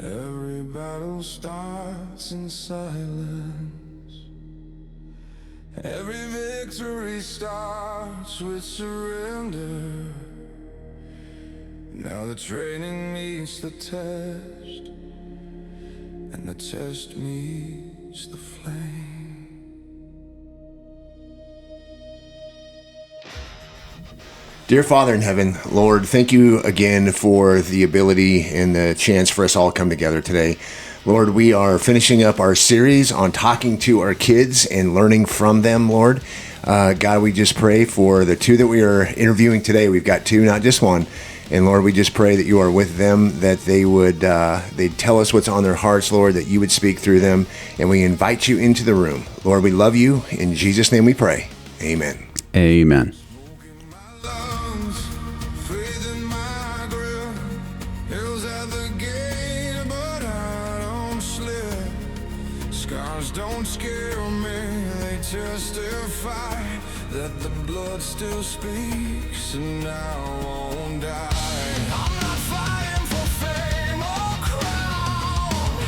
Every battle starts in silence. Every victory starts with surrender. Now the training meets the test, and the test meets the flame. Dear Father in heaven, Lord, thank you again for the ability and the chance for us all to come together today. Lord, we are finishing up our series on talking to our kids and learning from them, Lord. God, we just pray for the two that we are interviewing today. We've got two, not just one. And Lord, we just pray that you are with them, that they would they'd tell us what's on their hearts, Lord, that you would speak through them. And we invite you into the room. Lord, we love you. In Jesus' name we pray. Amen. Amen. Don't scare me, they testify that the blood still speaks and I won't die. I'm not fighting for fame or crown,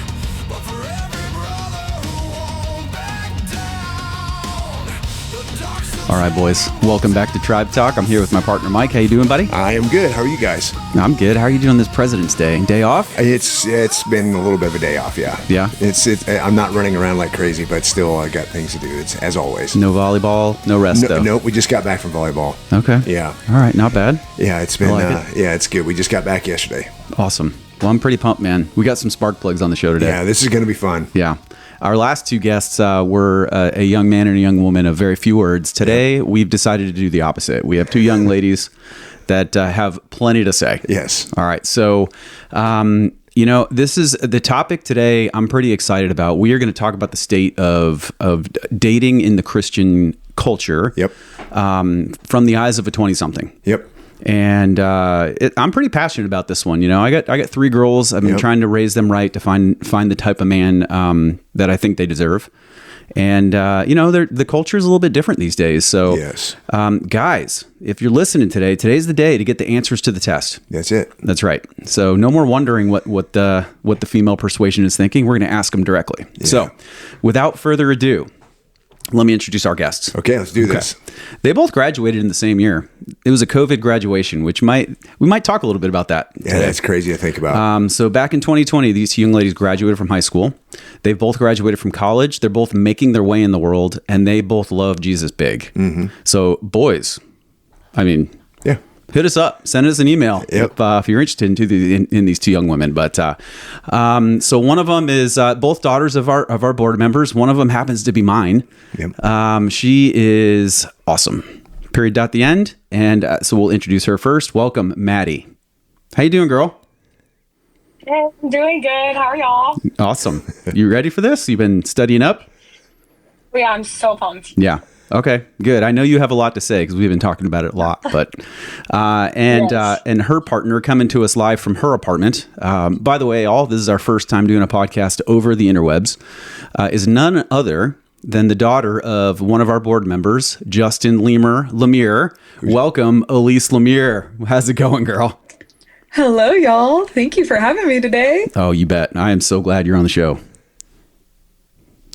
but for every brother who won't back down. The dark side. All right, boys. Welcome back to Tribe Talk. I'm here with my partner, Mike. How you doing, buddy? I am good. How are you guys? I'm good. How are you doing this President's Day? Day off? It's been a little bit of a day off, yeah. Yeah? I'm not running around like crazy, but still I got things to do. It's as always. No volleyball? No rest, though? Nope, we just got back from volleyball. Okay. Yeah. All right, not bad. Yeah, it's been, I it's good. We just got back yesterday. Awesome. Well, I'm pretty pumped, man. We got some spark plugs on the show today. Yeah, this is going to be fun. Yeah. Our last two guests were a young man and a young woman of very few words. Today, we've decided to do the opposite. We have two young ladies that have plenty to say. Yes. All right. So, this is the topic today I'm pretty excited about. We are going to talk about the state of dating in the Christian culture. Yep. From the eyes of a 20-something. Yep. And I'm pretty passionate about this one. You know, I got three girls. I've been trying to raise them right to find the type of man that I think they deserve. And the culture is a little bit different these days. So, yes. Guys, if you're listening today, today's the day to get the answers to the test. That's it. That's right. So no more wondering what the female persuasion is thinking. We're going to ask them directly. Yeah. So, without further ado, let me introduce our guests. Okay, let's do this. They both graduated in the same year. It was a COVID graduation, which we might talk a little bit about that today. That's crazy to think about. So back in 2020, these two young ladies graduated from high school. They both graduated from college. They're both making their way in the world, and they both love Jesus big. Mm-hmm. So boys, yeah. Hit us up. Send us an email if you're interested in these two young women. But so one of them is both daughters of our board members. One of them happens to be mine. Yep. She is awesome. Period. At the end. And so we'll introduce her first. Welcome, Maddie. How you doing, girl? Hey, I'm doing good. How are y'all? Awesome. You ready for this? You've been studying up? Yeah, I'm so pumped. Yeah. Okay, good. I know you have a lot to say because we've been talking about it a lot. But and her partner coming to us live from her apartment. By the way, this is our first time doing a podcast over the interwebs. Is none other than the daughter of one of our board members, Justin Lemire. Welcome, Elise Lemire. How's it going, girl? Hello, y'all. Thank you for having me today. Oh, you bet. I am so glad you're on the show.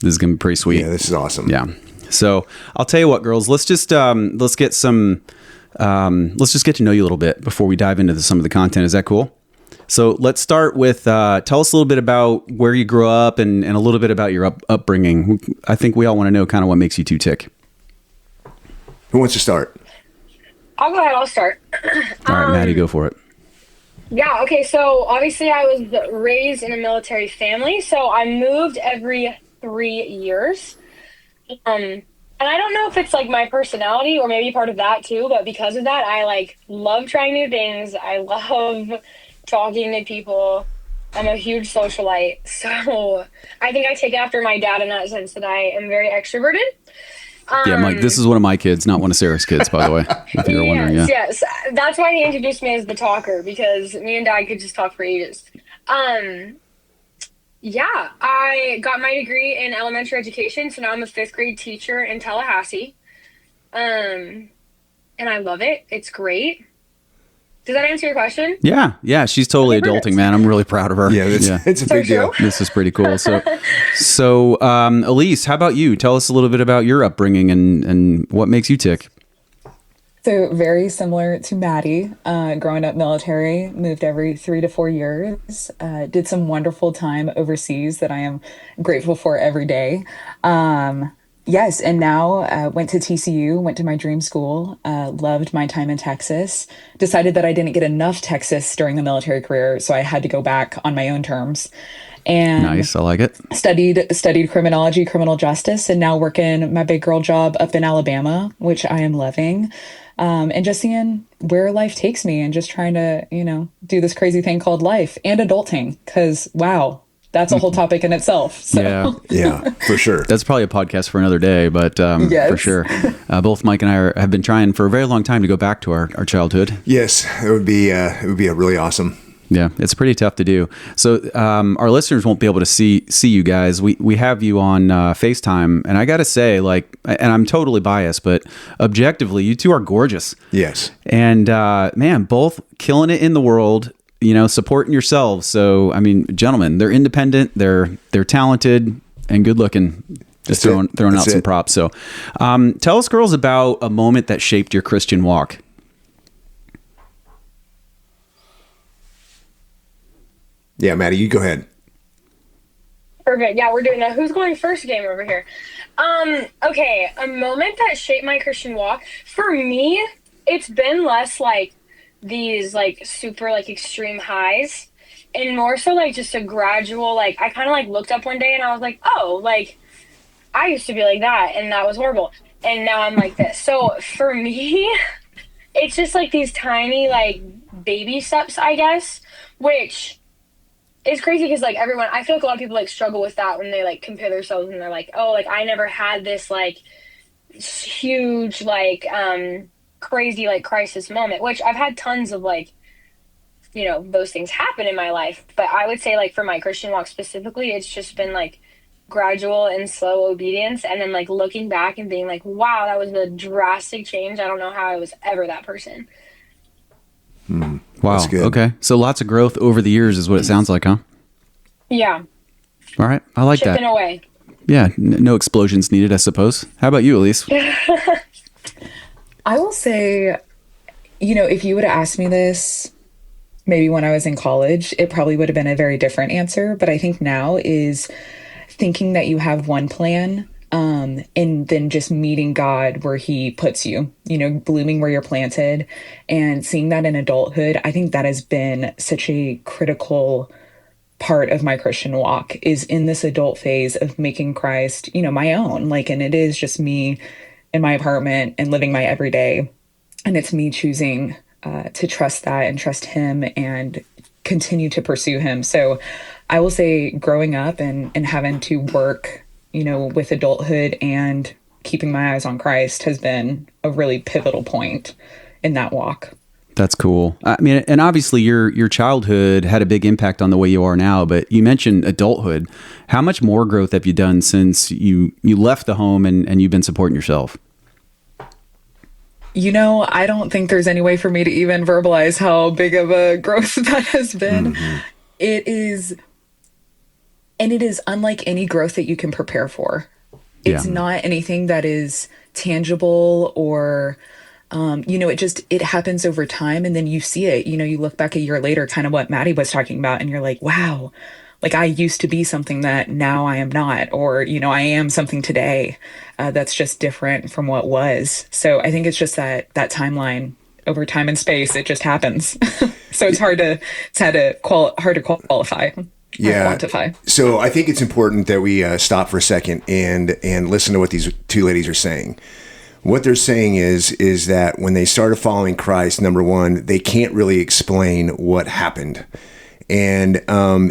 This is gonna be pretty sweet. Yeah, this is awesome. Yeah. So I'll tell you what, girls, let's just get to know you a little bit before we dive into some of the content. Is that cool? So let's start with, tell us a little bit about where you grew up and a little bit about your upbringing. I think we all want to know kind of what makes you two tick. Who wants to start? I'll go ahead. I'll start. All right, Maddie, go for it. Yeah. Okay. So obviously I was raised in a military family, so I moved every 3 years. And I don't know if it's like my personality or maybe part of that too, but because of that, I love trying new things. I love talking to people. I'm a huge socialite. So I think I take after my dad in that sense that I am very extroverted. Yeah, Mike, this is one of my kids, not one of Sarah's kids, by the way, if you're wondering. Yeah. Yes. That's why he introduced me as the talker, because me and Dad could just talk for ages. Yeah, I got my degree in elementary education, so now I'm a 5th grade teacher in Tallahassee. And I love it. It's great. Does that answer your question? Yeah, she's totally Okay, adulting, perfect. man. I'm really proud of her. Yeah, it's a big deal. This is pretty cool. So, Elise, how about you? Tell us a little bit about your upbringing and what makes you tick. So very similar to Maddie, growing up military, moved every 3 to 4 years, did some wonderful time overseas that I am grateful for every day. Yes, and now went to TCU, went to my dream school, loved my time in Texas, decided that I didn't get enough Texas during the military career, so I had to go back on my own terms. And Nice, I like it. studied criminology, criminal justice, and now working my big girl job up in Alabama, which I am loving. And just seeing where life takes me and just trying to, do this crazy thing called life and adulting. Because, wow, that's a whole topic in itself. So. Yeah, for sure. That's probably a podcast for another day, but Yes. for sure. Both Mike and I have been trying for a very long time to go back to our childhood. Yes, it would be a really awesome. Yeah, it's pretty tough to do. So our listeners won't be able to see you guys. We have you on FaceTime, and I got to say, and I'm totally biased, but objectively, you two are gorgeous. Yes. And man, both killing it in the world. Supporting yourselves. So, I mean, gentlemen, they're independent, they're talented, and good looking. Just throwing out some props. So, tell us, girls, about a moment that shaped your Christian walk. Yeah, Maddie, you go ahead. Perfect. Yeah, we're doing that. Who's going first game over here? Okay, a moment that shaped my Christian walk. For me, it's been less like these like super like extreme highs and more so like just a gradual, like I kind of like looked up one day and I was like, oh, like I used to be like that and that was horrible. And now I'm like this. So for me, it's just like these tiny like baby steps, I guess, which it's crazy because like everyone, I feel like a lot of people like struggle with that when they like compare themselves and they're like, oh, like I never had this like huge like crazy like crisis moment, which I've had tons of like, those things happen in my life. But I would say like for my Christian walk specifically, it's just been like gradual and slow obedience, and then like looking back and being like, wow, that was a drastic change. I don't know how I was ever that person. Wow. That's good. Okay. So lots of growth over the years is what it sounds like, huh? Yeah. All right. I like Chipping that. away. Yeah. No explosions needed, I suppose. How about you, Elise? I will say, if you would have asked me this maybe when I was in college, it probably would have been a very different answer. But I think now is thinking that you have one plan, and then just meeting God where he puts you, blooming where you're planted, and seeing that in adulthood. I think that has been such a critical part of my Christian walk, is in this adult phase of making Christ, my own. And it is just me in my apartment and living my everyday. And it's me choosing to trust that and trust him and continue to pursue him. So I will say growing up and having to work, with adulthood and keeping my eyes on Christ has been a really pivotal point in that walk. That's cool. I mean, and obviously your childhood had a big impact on the way you are now, but you mentioned adulthood. How much more growth have you done since you left the home and you've been supporting yourself? I don't think there's any way for me to even verbalize how big of a growth that has been. Mm-hmm. It is unlike any growth that you can prepare for. It's not anything that is tangible or, it happens over time, and then you see it, you look back a year later, kind of what Maddie was talking about, and you're like, wow, like I used to be something that now I am not, or, I am something today that's just different from what was. So I think it's just that timeline over time and space, it just happens. So it's hard to qualify. Yeah. Quantify. So I think it's important that we stop for a second and listen to what these two ladies are saying. What they're saying is that when they started following Christ, number one, they can't really explain what happened. And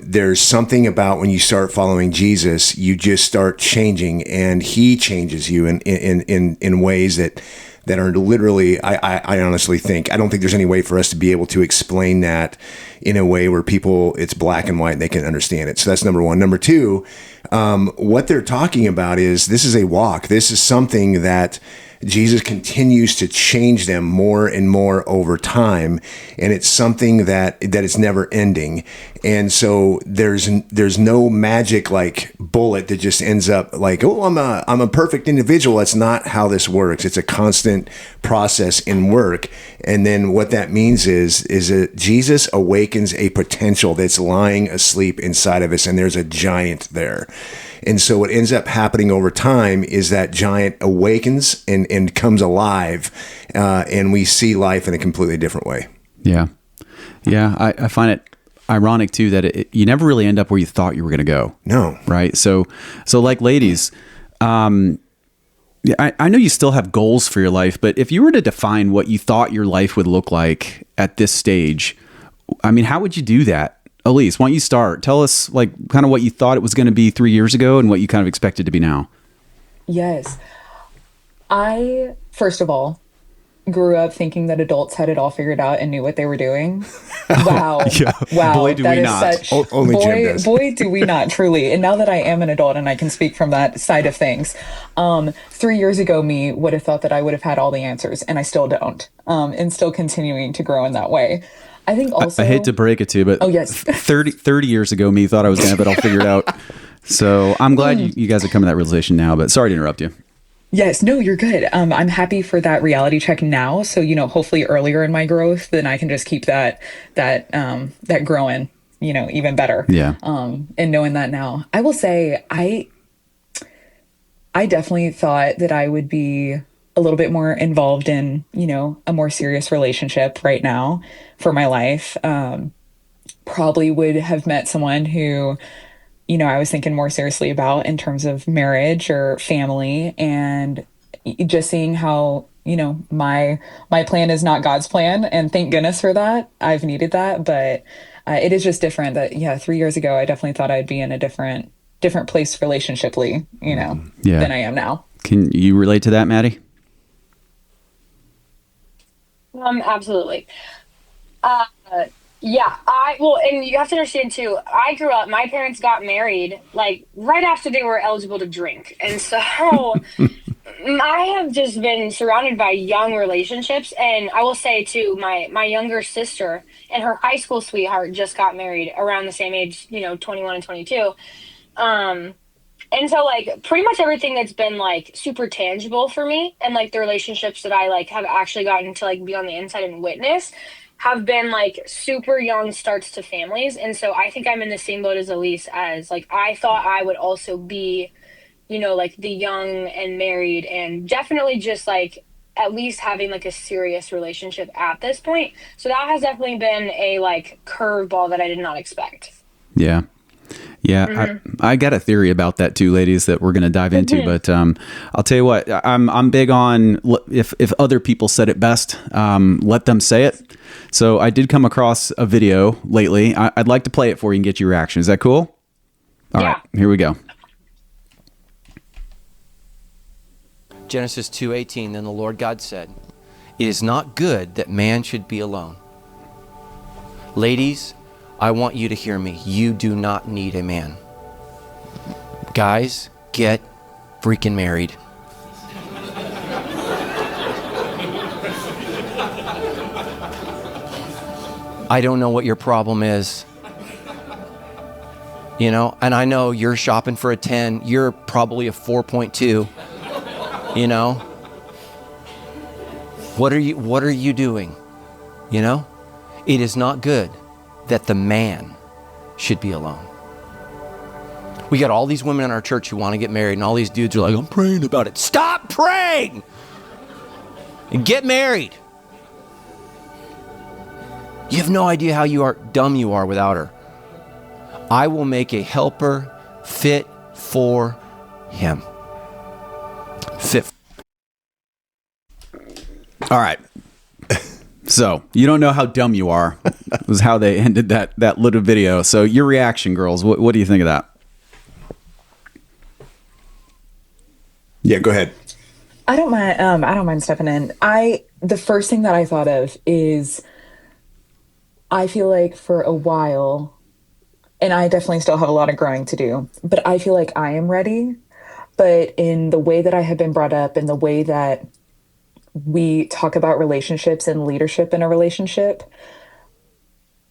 there's something about when you start following Jesus, you just start changing, and he changes you in ways that are literally, I honestly think, I don't think there's any way for us to be able to explain that in a way where people, it's black and white and they can understand it. So that's number one. Number two, what they're talking about is this is a walk. This is something that Jesus continues to change them more and more over time, and it's something that is never ending. And so there's no magic like bullet that just ends up like, oh, I'm a perfect individual. That's not how this works. It's a constant process in work. And then what that means is that Jesus awakens a potential that's lying asleep inside of us, and there's a giant there. And so what ends up happening over time is that giant awakens and comes alive, and we see life in a completely different way. Yeah. Yeah. I find it ironic too that you never really end up where you thought you were going to go. No. Right. So like ladies, yeah, I know you still have goals for your life, but if you were to define what you thought your life would look like at this stage, I mean, how would you do that? Elise, why don't you start? Tell us like kind of what you thought it was going to be 3 years ago and what you kind of expected to be now. Yes. I, first of all, grew up thinking that adults had it all figured out and knew what they were doing. Wow. Yeah. Wow. Boy, do we not. Only Jim does. Boy, do we not, truly. And now that I am an adult and I can speak from that side of things, 3 years ago, me would have thought that I would have had all the answers, and I still don't, and still continuing to grow in that way. I think also... I hate to break it to you, but oh, yes. 30 years ago, me thought I was going to have it all figured out. So I'm glad you guys have come to that realization now, but sorry to interrupt you. Yes, no, you're good. I'm happy for that reality check now. So, hopefully earlier in my growth, then I can just keep that growing, even better. Yeah. And knowing that now, I will say, I definitely thought that I would be a little bit more involved in, a more serious relationship right now for my life. Probably would have met someone who, I was thinking more seriously about in terms of marriage or family, and just seeing how, my plan is not God's plan. And thank goodness for that. I've needed that, but it is just different that, 3 years ago, I definitely thought I'd be in a different place relationshiply, than I am now. Can you relate to that, Maddie? Absolutely. Yeah, and you have to understand too, I grew up, my parents got married like right after they were eligible to drink. And so I have just been surrounded by young relationships. And I will say too, my younger sister and her high school sweetheart just got married around the same age, 21 and 22. And so like pretty much everything that's been like super tangible for me, and like the relationships that I like have actually gotten to like be on the inside and witness, have been like super young starts to families. And so I think I'm in the same boat as Elise, as like I thought I would also be, like the young and married, and definitely just like at least having like a serious relationship at this point. So that has definitely been a like curveball that I did not expect. Yeah. Yeah, mm-hmm. I got a theory about that too, ladies, that we're going to dive into. Mm-hmm. But I'll tell you what, I'm big on if other people said it best, let them say it. So I did come across a video lately. I'd like to play it for you and get your reaction. Is that cool? All right, here we go. Genesis 2:18, then the Lord God said, "It is not good that man should be alone." Ladies, I want you to hear me. You do not need a man. Guys, get freaking married. I don't know what your problem is. And I know you're shopping for a 10. You're probably a 4.2. What are you doing? It is not good that the man should be alone. We got all these women in our church who want to get married, and all these dudes are like, I'm praying about it. Stop praying and get married. You have no idea how dumb you are without her. I will make a helper fit for him. All right. So you don't know how dumb you are was how they ended that little video. So your reaction, girls, what do you think of that? Yeah, go ahead. I don't mind stepping in. The first thing that I thought of is, I feel like for a while, and I definitely still have a lot of growing to do, but I feel like I am ready. But in the way that I have been brought up, and the way that we talk about relationships and leadership in a relationship,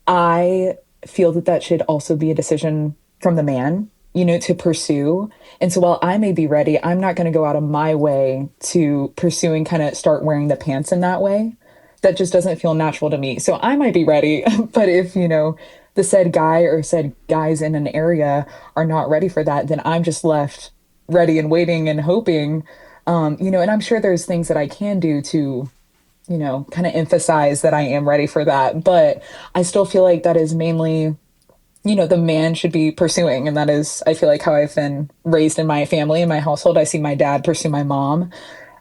I feel that that should also be a decision from the man, to pursue. And so while I may be ready, I'm not going to go out of my way to pursue and kind of start wearing the pants in that way. That just doesn't feel natural to me. So I might be ready, but if, the said guy or said guys in an area are not ready for that, then I'm just left ready and waiting and hoping, and I'm sure there's things that I can do to, kind of emphasize that I am ready for that. But I still feel like that is mainly, the man should be pursuing. And that is, I feel like, how I've been raised in my family, in my household. I see my dad pursue my mom.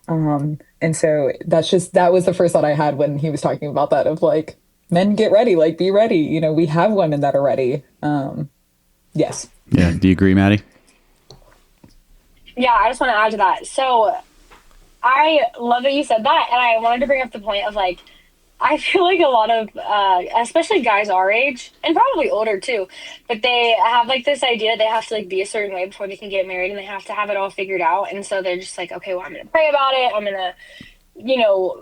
And so that was the first thought I had when he was talking about that, of like, men get ready, like be ready. We have women that are ready. Yes. Yeah. Do you agree, Maddie? Yeah, I just want to add to that. So I love that you said that. And I wanted to bring up the point of like, I feel like a lot of, especially guys our age and probably older too, but they have like this idea they have to like be a certain way before they can get married, and they have to have it all figured out. And so they're just like, okay, well, I'm going to pray about it. I'm going to,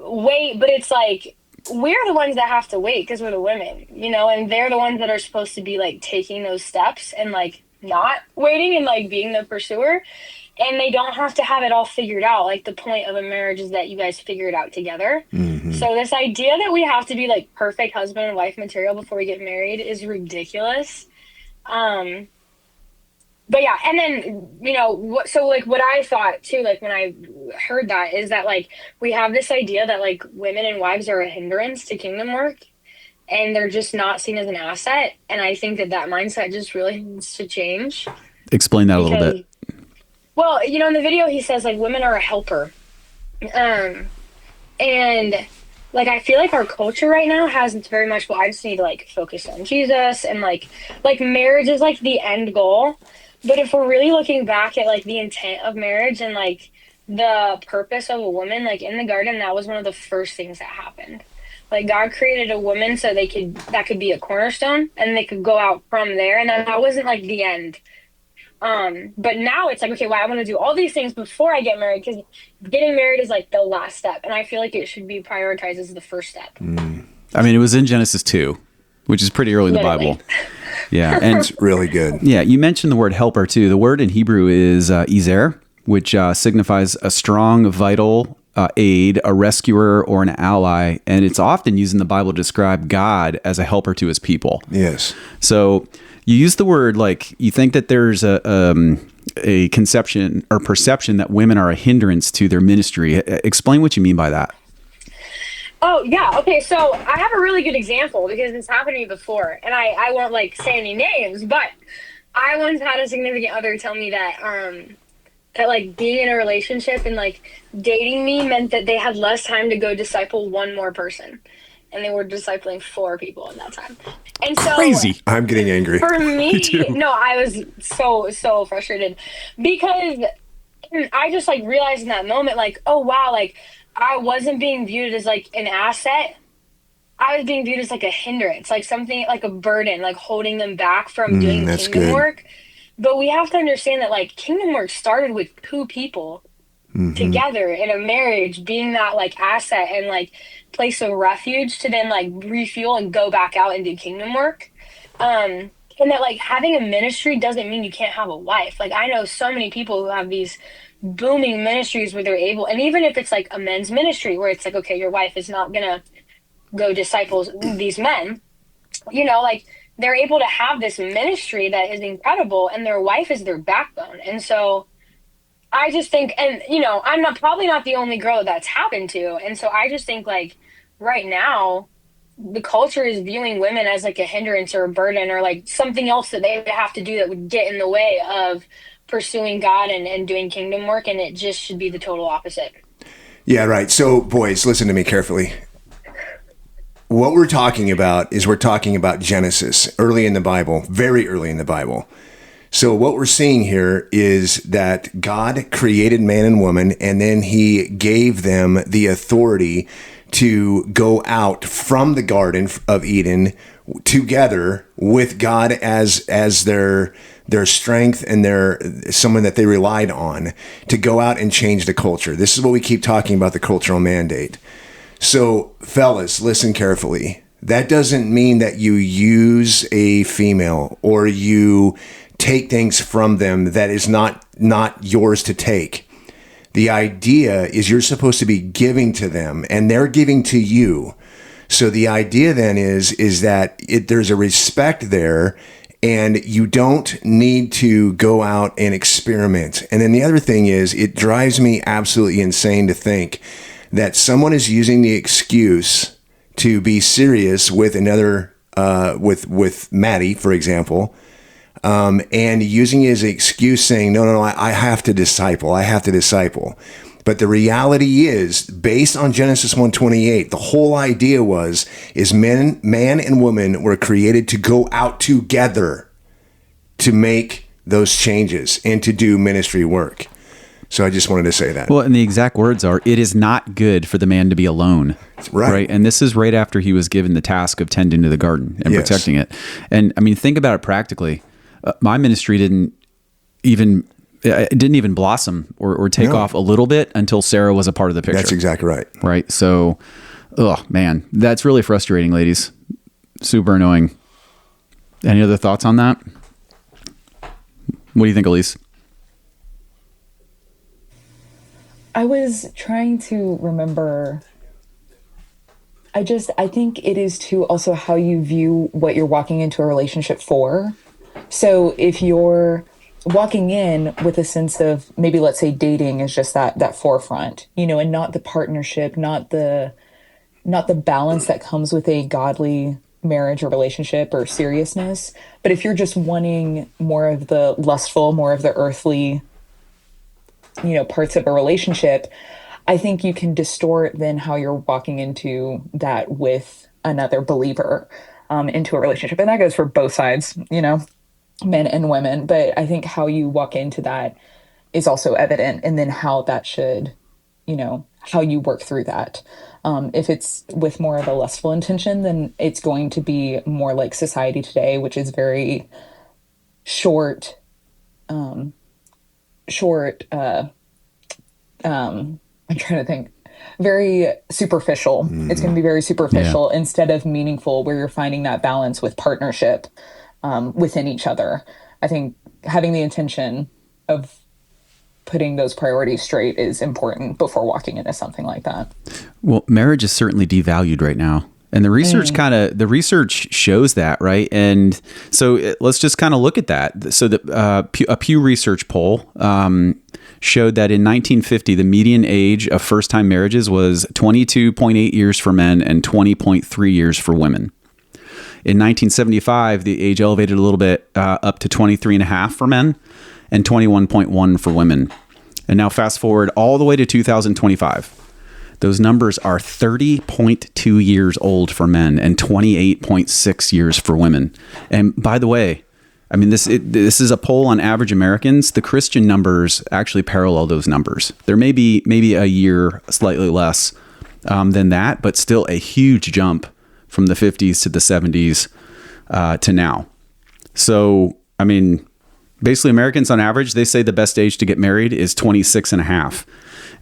wait. But it's like, we're the ones that have to wait because we're the women, and they're the ones that are supposed to be like taking those steps and like not waiting and like being the pursuer. And they don't have to have it all figured out. Like the point of a marriage is that you guys figure it out together. Mm-hmm. So this idea that we have to be like perfect husband and wife material before we get married is ridiculous. But yeah, and then, what I thought too, like when I heard that, is that like we have this idea that like women and wives are a hindrance to kingdom work, and they're just not seen as an asset. And I think that mindset just really needs to change. Explain that a little bit. Well, in the video, he says like women are a helper. And like, I feel like our culture right now has, it's very much, well, I just need to like focus on Jesus, and like marriage is like the end goal. But if we're really looking back at like the intent of marriage and like the purpose of a woman, like in the garden, that was one of the first things that happened. Like God created a woman so that could be a cornerstone, and they could go out from there. And that wasn't like the end. But now it's like, okay, well, I want to do all these things before I get married, because getting married is like the last step. And I feel like it should be prioritized as the first step. I mean, it was in Genesis 2, which is pretty early in the Bible. Yeah. And it's really good. Yeah. You mentioned the word helper too. The word in Hebrew is ezer, which signifies a strong, vital aid, a rescuer, or an ally. And it's often used in the Bible to describe God as a helper to his people. Yes. So you use the word, like, you think that there's a conception or perception that women are a hindrance to their ministry. Explain what you mean by that. Oh, yeah. Okay, so I have a really good example because it's happened to me before, and I won't like say any names, but I once had a significant other tell me that that like being in a relationship and like dating me meant that they had less time to go disciple one more person, and they were discipling 4 people in that time. And so crazy. I'm getting angry. For me, no, I was so frustrated because I just like realized in that moment, like, oh wow, like I wasn't being viewed as like an asset. I was being viewed as like a hindrance, like something like a burden, like holding them back from doing kingdom work. But we have to understand that like kingdom work started with 2 people together in a marriage, being that like asset and like place of refuge to then like refuel and go back out and do kingdom work. And that like having a ministry doesn't mean you can't have a wife. Like I know so many people who have these booming ministries where they're able, and even if it's like a men's ministry where it's like, okay, your wife is not gonna go disciple these men, like they're able to have this ministry that is incredible, and their wife is their backbone. And so I just think, and I'm probably not the only girl that's happened to. And so I just think like right now, the culture is viewing women as like a hindrance or a burden or like something else that they have to do that would get in the way of pursuing God and doing kingdom work. And it just should be the total opposite. Yeah, right. So boys, listen to me carefully. What we're talking about Genesis, early in the Bible, very early in the Bible. So what we're seeing here is that God created man and woman, and then he gave them the authority to go out from the Garden of Eden together with God as their their strength and their someone that they relied on to go out and change the culture. This is what we keep talking about, the cultural mandate. So, fellas, listen carefully. That doesn't mean that you use a female or you take things from them that is not yours to take. The idea is you're supposed to be giving to them and they're giving to you. So the idea then is that there's a respect there, and you don't need to go out and experiment. And then the other thing is, it drives me absolutely insane to think that someone is using the excuse to be serious with another, with Maddie, for example, and using it as an excuse, saying, no, I have to disciple. But the reality is, based on Genesis 1:28, the whole idea is man and woman were created to go out together to make those changes and to do ministry work. So I just wanted to say that. Well, and the exact words are, it is not good for the man to be alone. Right. And this is right after he was given the task of tending to the garden and protecting it. And I mean, think about it practically. My ministry didn't even blossom or take off a little bit until Sarah was a part of the picture. That's exactly right. Right. So, oh man, that's really frustrating, ladies. Super annoying. Any other thoughts on that? What do you think, Elise? I was trying to remember. I think it is too also how you view what you're walking into a relationship for. So if you're walking in with a sense of maybe, let's say, dating is just that forefront, and not the partnership, not the balance that comes with a godly marriage or relationship or seriousness. But if you're just wanting more of the lustful, more of the earthly, parts of a relationship, I think you can distort then how you're walking into that with another believer into a relationship. And that goes for both sides, men and women. But I think how you walk into that is also evident. And then how that should, how you work through that. If it's with more of a lustful intention, then it's going to be more like society today, which is very short, I'm trying to think, very superficial. It's going to be very superficial instead of meaningful, where you're finding that balance with partnership within each other. I think having the intention of putting those priorities straight is important before walking into something like that. Well, marriage is certainly devalued right now. And the research the research shows that, right? And so let's just kind of look at that. So a Pew Research poll showed that in 1950, the median age of first-time marriages was 22.8 years for men and 20.3 years for women. In 1975, the age elevated a little bit up to 23 and a half for men and 21.1 for women. And now fast forward all the way to 2025. Those numbers are 30.2 years old for men and 28.6 years for women. And by the way, I mean, this is a poll on average Americans. The Christian numbers actually parallel those numbers. There may be maybe a year slightly less than that, but still a huge jump from the 50s to the 70s to now. So, I mean, basically Americans on average, they say the best age to get married is 26 and a half.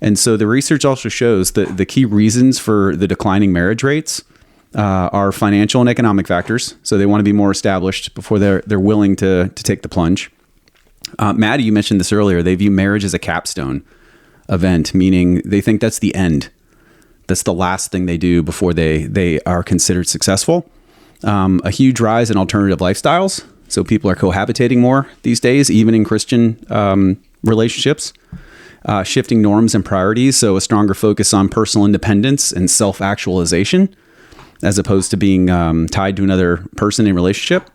And so the research also shows that the key reasons for the declining marriage rates are financial and economic factors. So they want to be more established before they're willing to take the plunge. Maddie, you mentioned this earlier. They view marriage as a capstone event, meaning they think that's the end. That's the last thing they do before they are considered successful. A huge rise in alternative lifestyles. So people are cohabitating more these days, even in Christian relationships. Shifting norms and priorities. So a stronger focus on personal independence and self-actualization, as opposed to being tied to another person in relationship.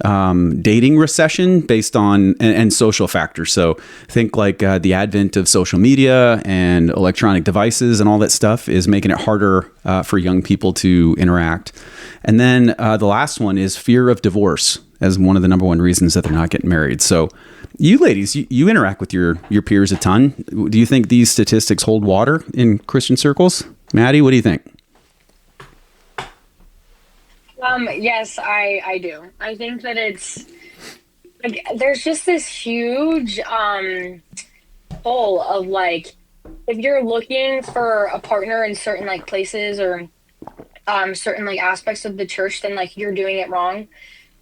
Dating recession based on and social factors. So think like the advent of social media and electronic devices and all that stuff is making it harder for young people to interact. And then the last one is fear of divorce as one of the number one reasons that they're not getting married. So you ladies, you interact with your peers a ton. Do you think these statistics hold water in Christian circles? Maddie, what do you think? Yes, I do. I think that it's like there's just this huge pull of like if you're looking for a partner in certain like places or certain like aspects of the church, then like you're doing it wrong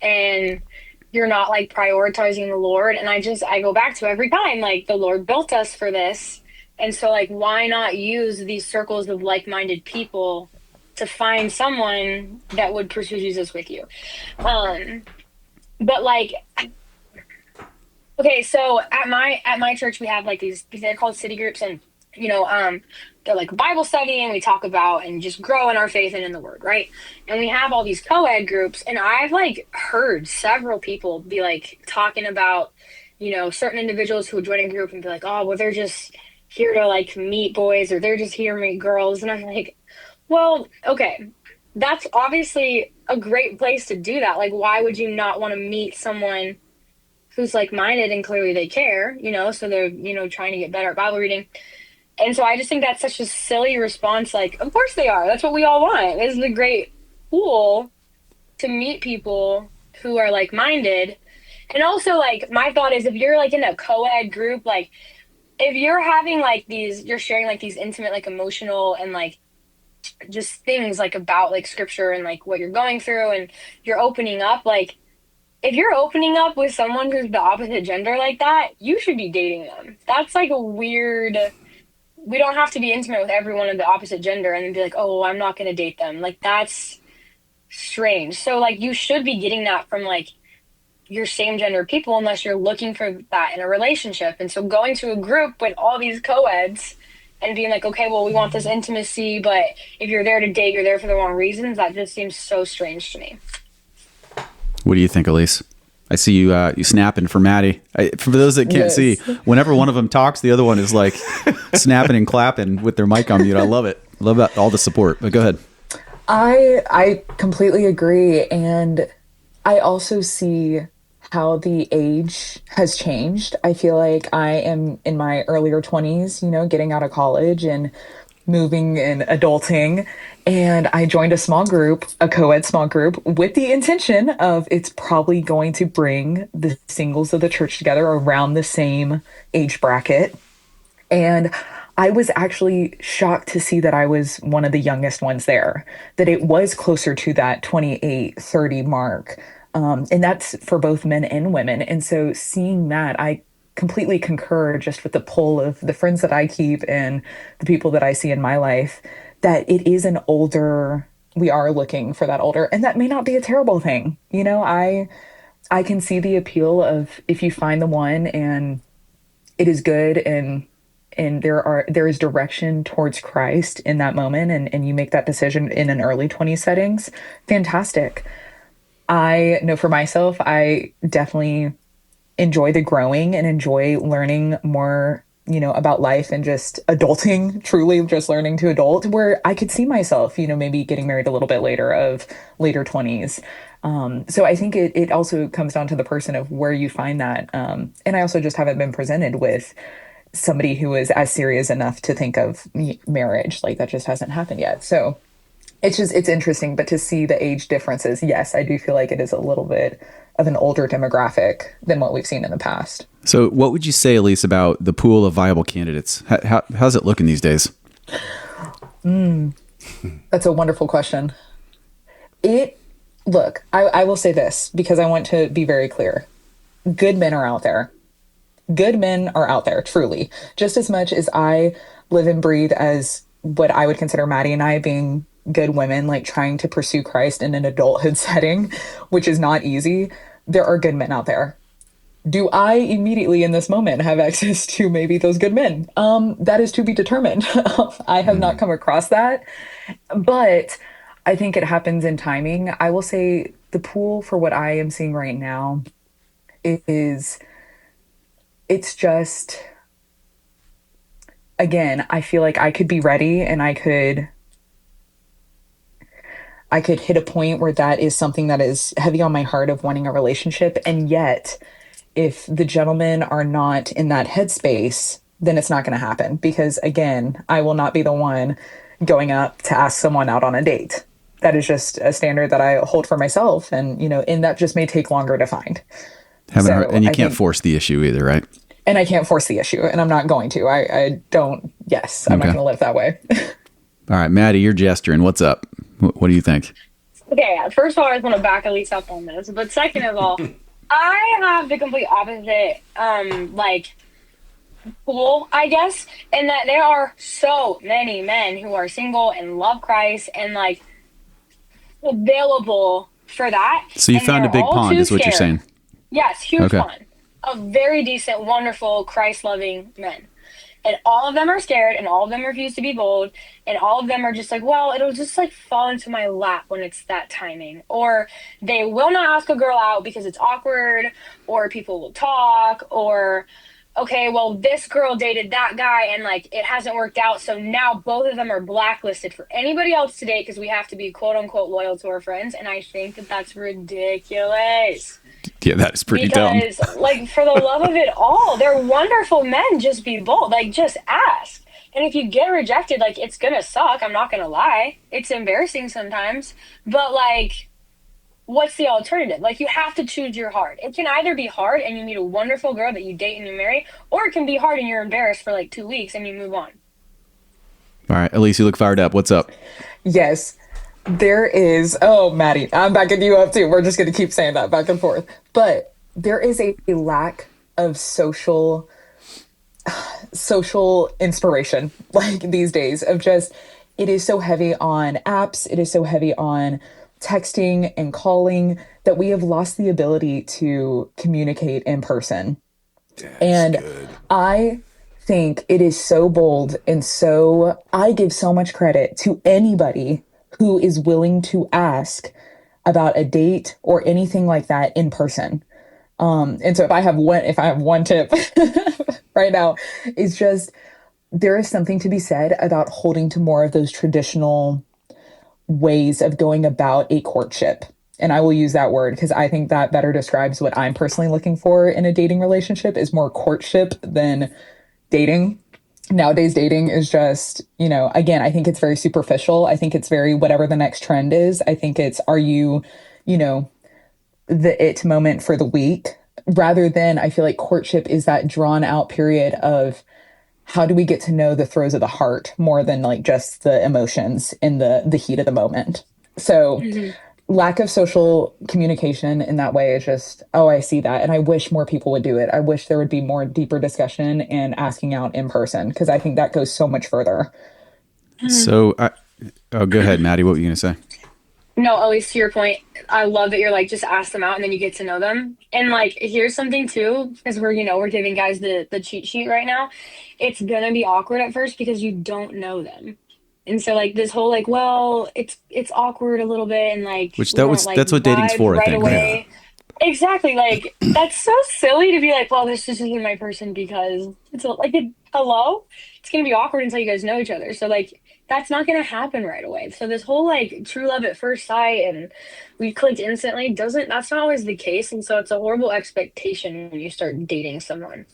and you're not like prioritizing the Lord. And I go back to every time like the Lord built us for this. And so like why not use these circles of like-minded people to find someone that would pursue Jesus with you. But like okay, so at my church we have like they're called city groups, and you know, they're like Bible study, and we talk about and just grow in our faith and in the Word, right? And we have all these co-ed groups, and I've like heard several people be like talking about, you know, certain individuals who would join a group and be like, oh, well, they're just here to like meet boys, or they're just here to meet girls, and I'm like, well, okay, that's obviously a great place to do that. Like, why would you not want to meet someone who's like minded and clearly they care, you know, so they're, you know, trying to get better at Bible reading. And so I just think that's such a silly response. Like, of course they are. That's what we all want. Isn't it great tool to meet people who are like minded? And also, like, my thought is if you're like in a co-ed group, like, if you're having like you're sharing like these intimate, like emotional and like just things like about like scripture and like what you're going through and you're opening up, like, if you're opening up with someone who's the opposite gender like that, you should be dating them. That's like a weird. We don't have to be intimate with everyone of the opposite gender and then be like, oh, well, I'm not going to date them. Like, that's strange. So, like, you should be getting that from like your same gender people unless you're looking for that in a relationship. And so, going to a group with all these co-eds and being like, okay, well, we want this intimacy, but if you're there to date, you're there for the wrong reasons. That just seems so strange to me. What do you think, Elise? I see you you snapping for Maddie. For those that can't see, whenever one of them talks, the other one is like snapping and clapping with their mic on mute. I love it. Love that, all the support. But go ahead. I completely agree. And I also see how the age has changed. I feel like I am in my earlier 20s, you know, getting out of college and moving and adulting. And I joined a small group, a co-ed small group, with the intention of it's probably going to bring the singles of the church together around the same age bracket. And I was actually shocked to see that I was one of the youngest ones there, that it was closer to that 28, 30 mark. And that's for both men and women. And so seeing that, I completely concur just with the pull of the friends that I keep and the people that I see in my life, that it is we are looking for that older, and that may not be a terrible thing. You know, I can see the appeal of if you find the one and it is good and there is direction towards Christ in that moment and you make that decision in an early 20s settings, fantastic. I know for myself, I definitely enjoy the growing and enjoy learning more, you know, about life and just adulting, truly just learning to adult, where I could see myself, you know, maybe getting married a little bit later, of later 20s. So I think it also comes down to the person of where you find that. And I also just haven't been presented with somebody who is as serious enough to think of marriage. Like, that just hasn't happened yet. So it's interesting, but to see the age differences, yes, I do feel like it is a little bit of an older demographic than what we've seen in the past. So what would you say, Elise, about the pool of viable candidates? How's it looking these days? That's a wonderful question. Look, I will say this because I want to be very clear. Good men are out there. Good men are out there, truly. Just as much as I live and breathe as what I would consider Maddie and I being good women, like trying to pursue Christ in an adulthood setting, which is not easy. There are good men out there. Do I immediately in this moment have access to maybe those good men? That is to be determined. I have not come across that, but I think it happens in timing. I will say the pool for what I am seeing right now it's just, again, I feel like I could be ready and I could hit a point where that is something that is heavy on my heart of wanting a relationship. And yet, if the gentlemen are not in that headspace, then it's not going to happen. Because again, I will not be the one going up to ask someone out on a date. That is just a standard that I hold for myself. And, you know, and that just may take longer to find. Haven't heard, and you I can't think, force the issue either, right? and I can't force the issue, and I'm not going to. I don't. Yes, I'm not Okay. going to live that way. All right, Maddie, you're gesturing. What's up? What do you think? Okay, first of all, I just want to back Elise up on this. But second of all, I have the complete opposite, like, pool, I guess, in that there are so many men who are single and love Christ and, like, available for that. So you and found a they're big all pond, too is what you're scared. saying. Yes, huge Okay. pond of very decent, wonderful, Christ-loving men. And all of them are scared, and all of them refuse to be bold, and all of them are just like, well, it'll just like fall into my lap when it's that timing. Or they will not ask a girl out because it's awkward, or people will talk, or, okay, well, this girl dated that guy, and like it hasn't worked out, so now both of them are blacklisted for anybody else to date because we have to be quote unquote loyal to our friends. And I think that that's ridiculous. Yeah, that is pretty dumb. Because, like, for the love of it all, they're wonderful men. Just be bold. Like, just ask. And if you get rejected, like, it's gonna suck. I'm not gonna lie. It's embarrassing sometimes. But, like, what's the alternative? Like, you have to choose your heart. It can either be hard and you meet a wonderful girl that you date and you marry, or it can be hard and you're embarrassed for, like, 2 weeks and you move on. All right, Elise, you look fired up. What's up? Yes, there is. Oh, Maddie, I'm backing you up too. We're just going to keep saying that back and forth. But there is a lack of social inspiration, like these days, of just, it is so heavy on apps. It is so heavy on texting and calling that we have lost the ability to communicate in person. And good. I think it is so bold, and so I give so much credit to anybody who is willing to ask about a date or anything like that in person. And so if I have one tip right now, it's just, there is something to be said about holding to more of those traditional ways of going about a courtship. And I will use that word because I think that better describes what I'm personally looking for in a dating relationship, is more courtship than dating. Nowadays, dating is just, again, I think it's very superficial. I think it's very whatever the next trend is. I think it's, are you, the it moment for the week, rather than, I feel like courtship is that drawn out period of how do we get to know the throes of the heart more than like just the emotions in the heat of the moment. So lack of social communication in that way is just, oh, I see that. And I wish more people would do it. I wish there would be more deeper discussion and asking out in person, because I think that goes so much further. So, go ahead, Maddie. What were you going to say? No, at least to your point, I love that you're like, just ask them out and then you get to know them. And like, here's something too, because we're giving guys the cheat sheet right now. It's going to be awkward at first because you don't know them. And so like this whole like, well, it's awkward a little bit, and like, that's what dating's for, I think. Away. Yeah. Exactly. Like, that's so silly to be like, well, this just isn't my person, because it's hello? It's going to be awkward until you guys know each other. So like, that's not going to happen right away. So this whole like true love at first sight and we clicked instantly, that's not always the case. And so it's a horrible expectation when you start dating someone.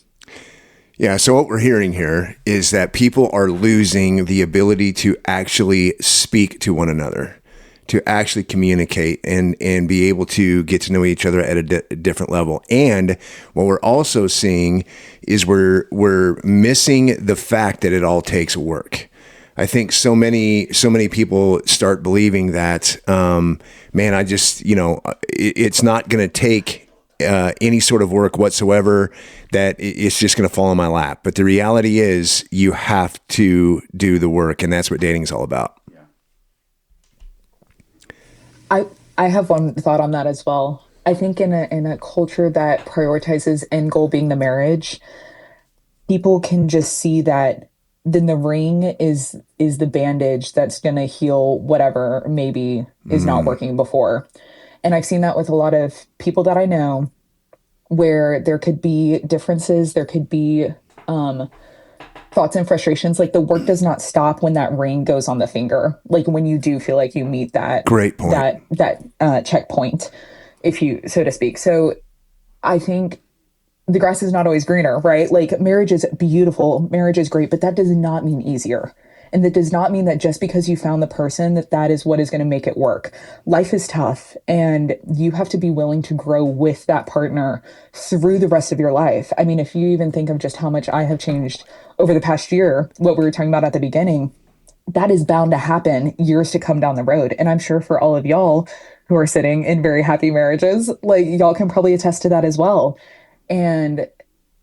Yeah, so what we're hearing here is that people are losing the ability to actually speak to one another, to actually communicate and be able to get to know each other at a different level. And what we're also seeing is we're missing the fact that it all takes work. I think so many people start believing that, man, I just, it's not going to take any sort of work whatsoever, that it's just going to fall in my lap. But the reality is you have to do the work, and that's what dating is all about. I have one thought on that as well. I think in a culture that prioritizes end goal being the marriage, people can just see that then the ring is the bandage that's going to heal whatever maybe is not working before. And I've seen that with a lot of people that I know, where there could be differences, there could be thoughts and frustrations. Like, the work does not stop when that ring goes on the finger. Like, when you do feel like you meet that great point, that checkpoint, if you so to speak. So I think the grass is not always greener, right? Like, marriage is beautiful, marriage is great, but that does not mean easier. And that does not mean that just because you found the person that that is what is going to make it work. Life is tough, and you have to be willing to grow with that partner through the rest of your life. I mean, if you even think of just how much I have changed over the past year, what we were talking about at the beginning, that is bound to happen years to come down the road. And I'm sure for all of y'all who are sitting in very happy marriages, like y'all can probably attest to that as well. And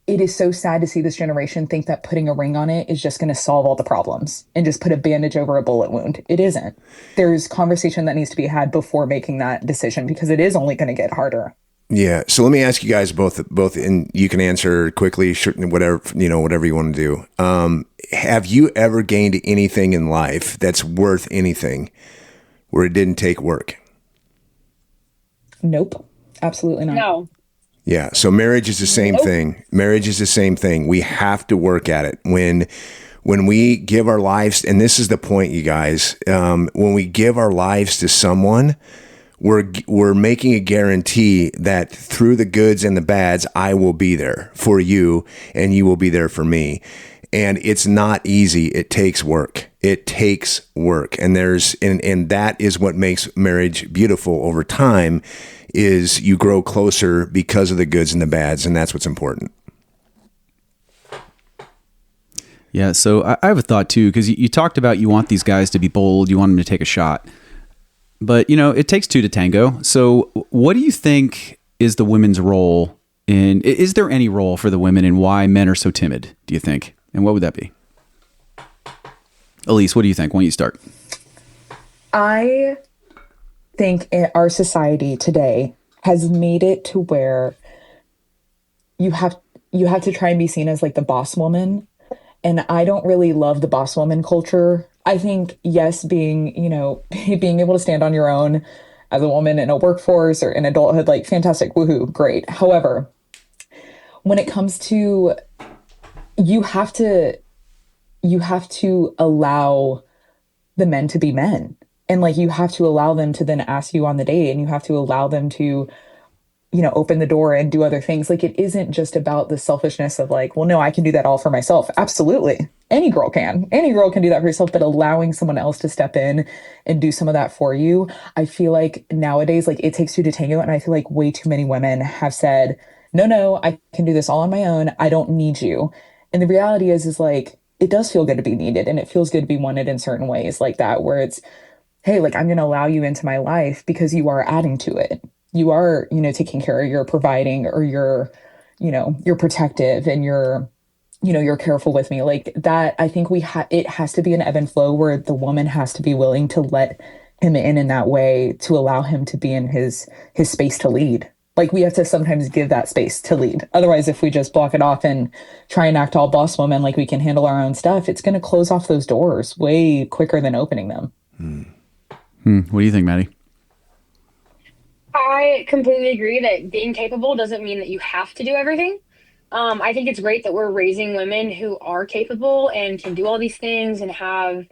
it is so sad to see this generation think that putting a ring on it is just going to solve all the problems and just put a bandage over a bullet wound. It isn't. There's conversation that needs to be had before making that decision, because it is only going to get harder. Yeah. So let me ask you guys both, and you can answer quickly, whatever, whatever you want to do. Have you ever gained anything in life that's worth anything where it didn't take work? Nope. Absolutely not. No. Yeah. So marriage is the same thing. Marriage is the same thing. We have to work at it. When we give our lives, and this is the point, you guys, when we give our lives to someone, we're making a guarantee that through the goods and the bads, I will be there for you and you will be there for me. And it's not easy. It takes work. It takes work. And and that is what makes marriage beautiful over time, is you grow closer because of the goods and the bads. And that's what's important. Yeah. So I have a thought too, because you talked about you want these guys to be bold. You want them to take a shot. But, it takes two to tango. So what do you think is the women's role is there any role for the women in why men are so timid, do you think? And what would that be? Elise, what do you think? Why don't you start? I think our society today has made it to where you have to try and be seen as like the boss woman. And I don't really love the boss woman culture. I think, yes, being able to stand on your own as a woman in a workforce or in adulthood, like fantastic, woohoo, great. However, when it comes to, you have to allow the men to be men. And like, you have to allow them to then ask you on the date, and you have to allow them to, open the door and do other things. Like, it isn't just about the selfishness of like, well, no, I can do that all for myself. Absolutely. Any girl can do that for herself, but allowing someone else to step in and do some of that for you. I feel like nowadays, like, it takes two to tango. And I feel like way too many women have said, no, I can do this all on my own. I don't need you. And the reality is like, it does feel good to be needed, and it feels good to be wanted in certain ways like that, where it's, hey, like, I'm going to allow you into my life because you are adding to it. You are, taking care of, you're providing, or you're protective, and you're careful with me like that. I think it has to be an ebb and flow where the woman has to be willing to let him in that way, to allow him to be in his space to lead. Like, we have to sometimes give that space to lead. Otherwise, if we just block it off and try and act all boss woman, like we can handle our own stuff, it's going to close off those doors way quicker than opening them. What do you think, Maddie? I completely agree that being capable doesn't mean that you have to do everything. I think it's great that we're raising women who are capable and can do all these things and have,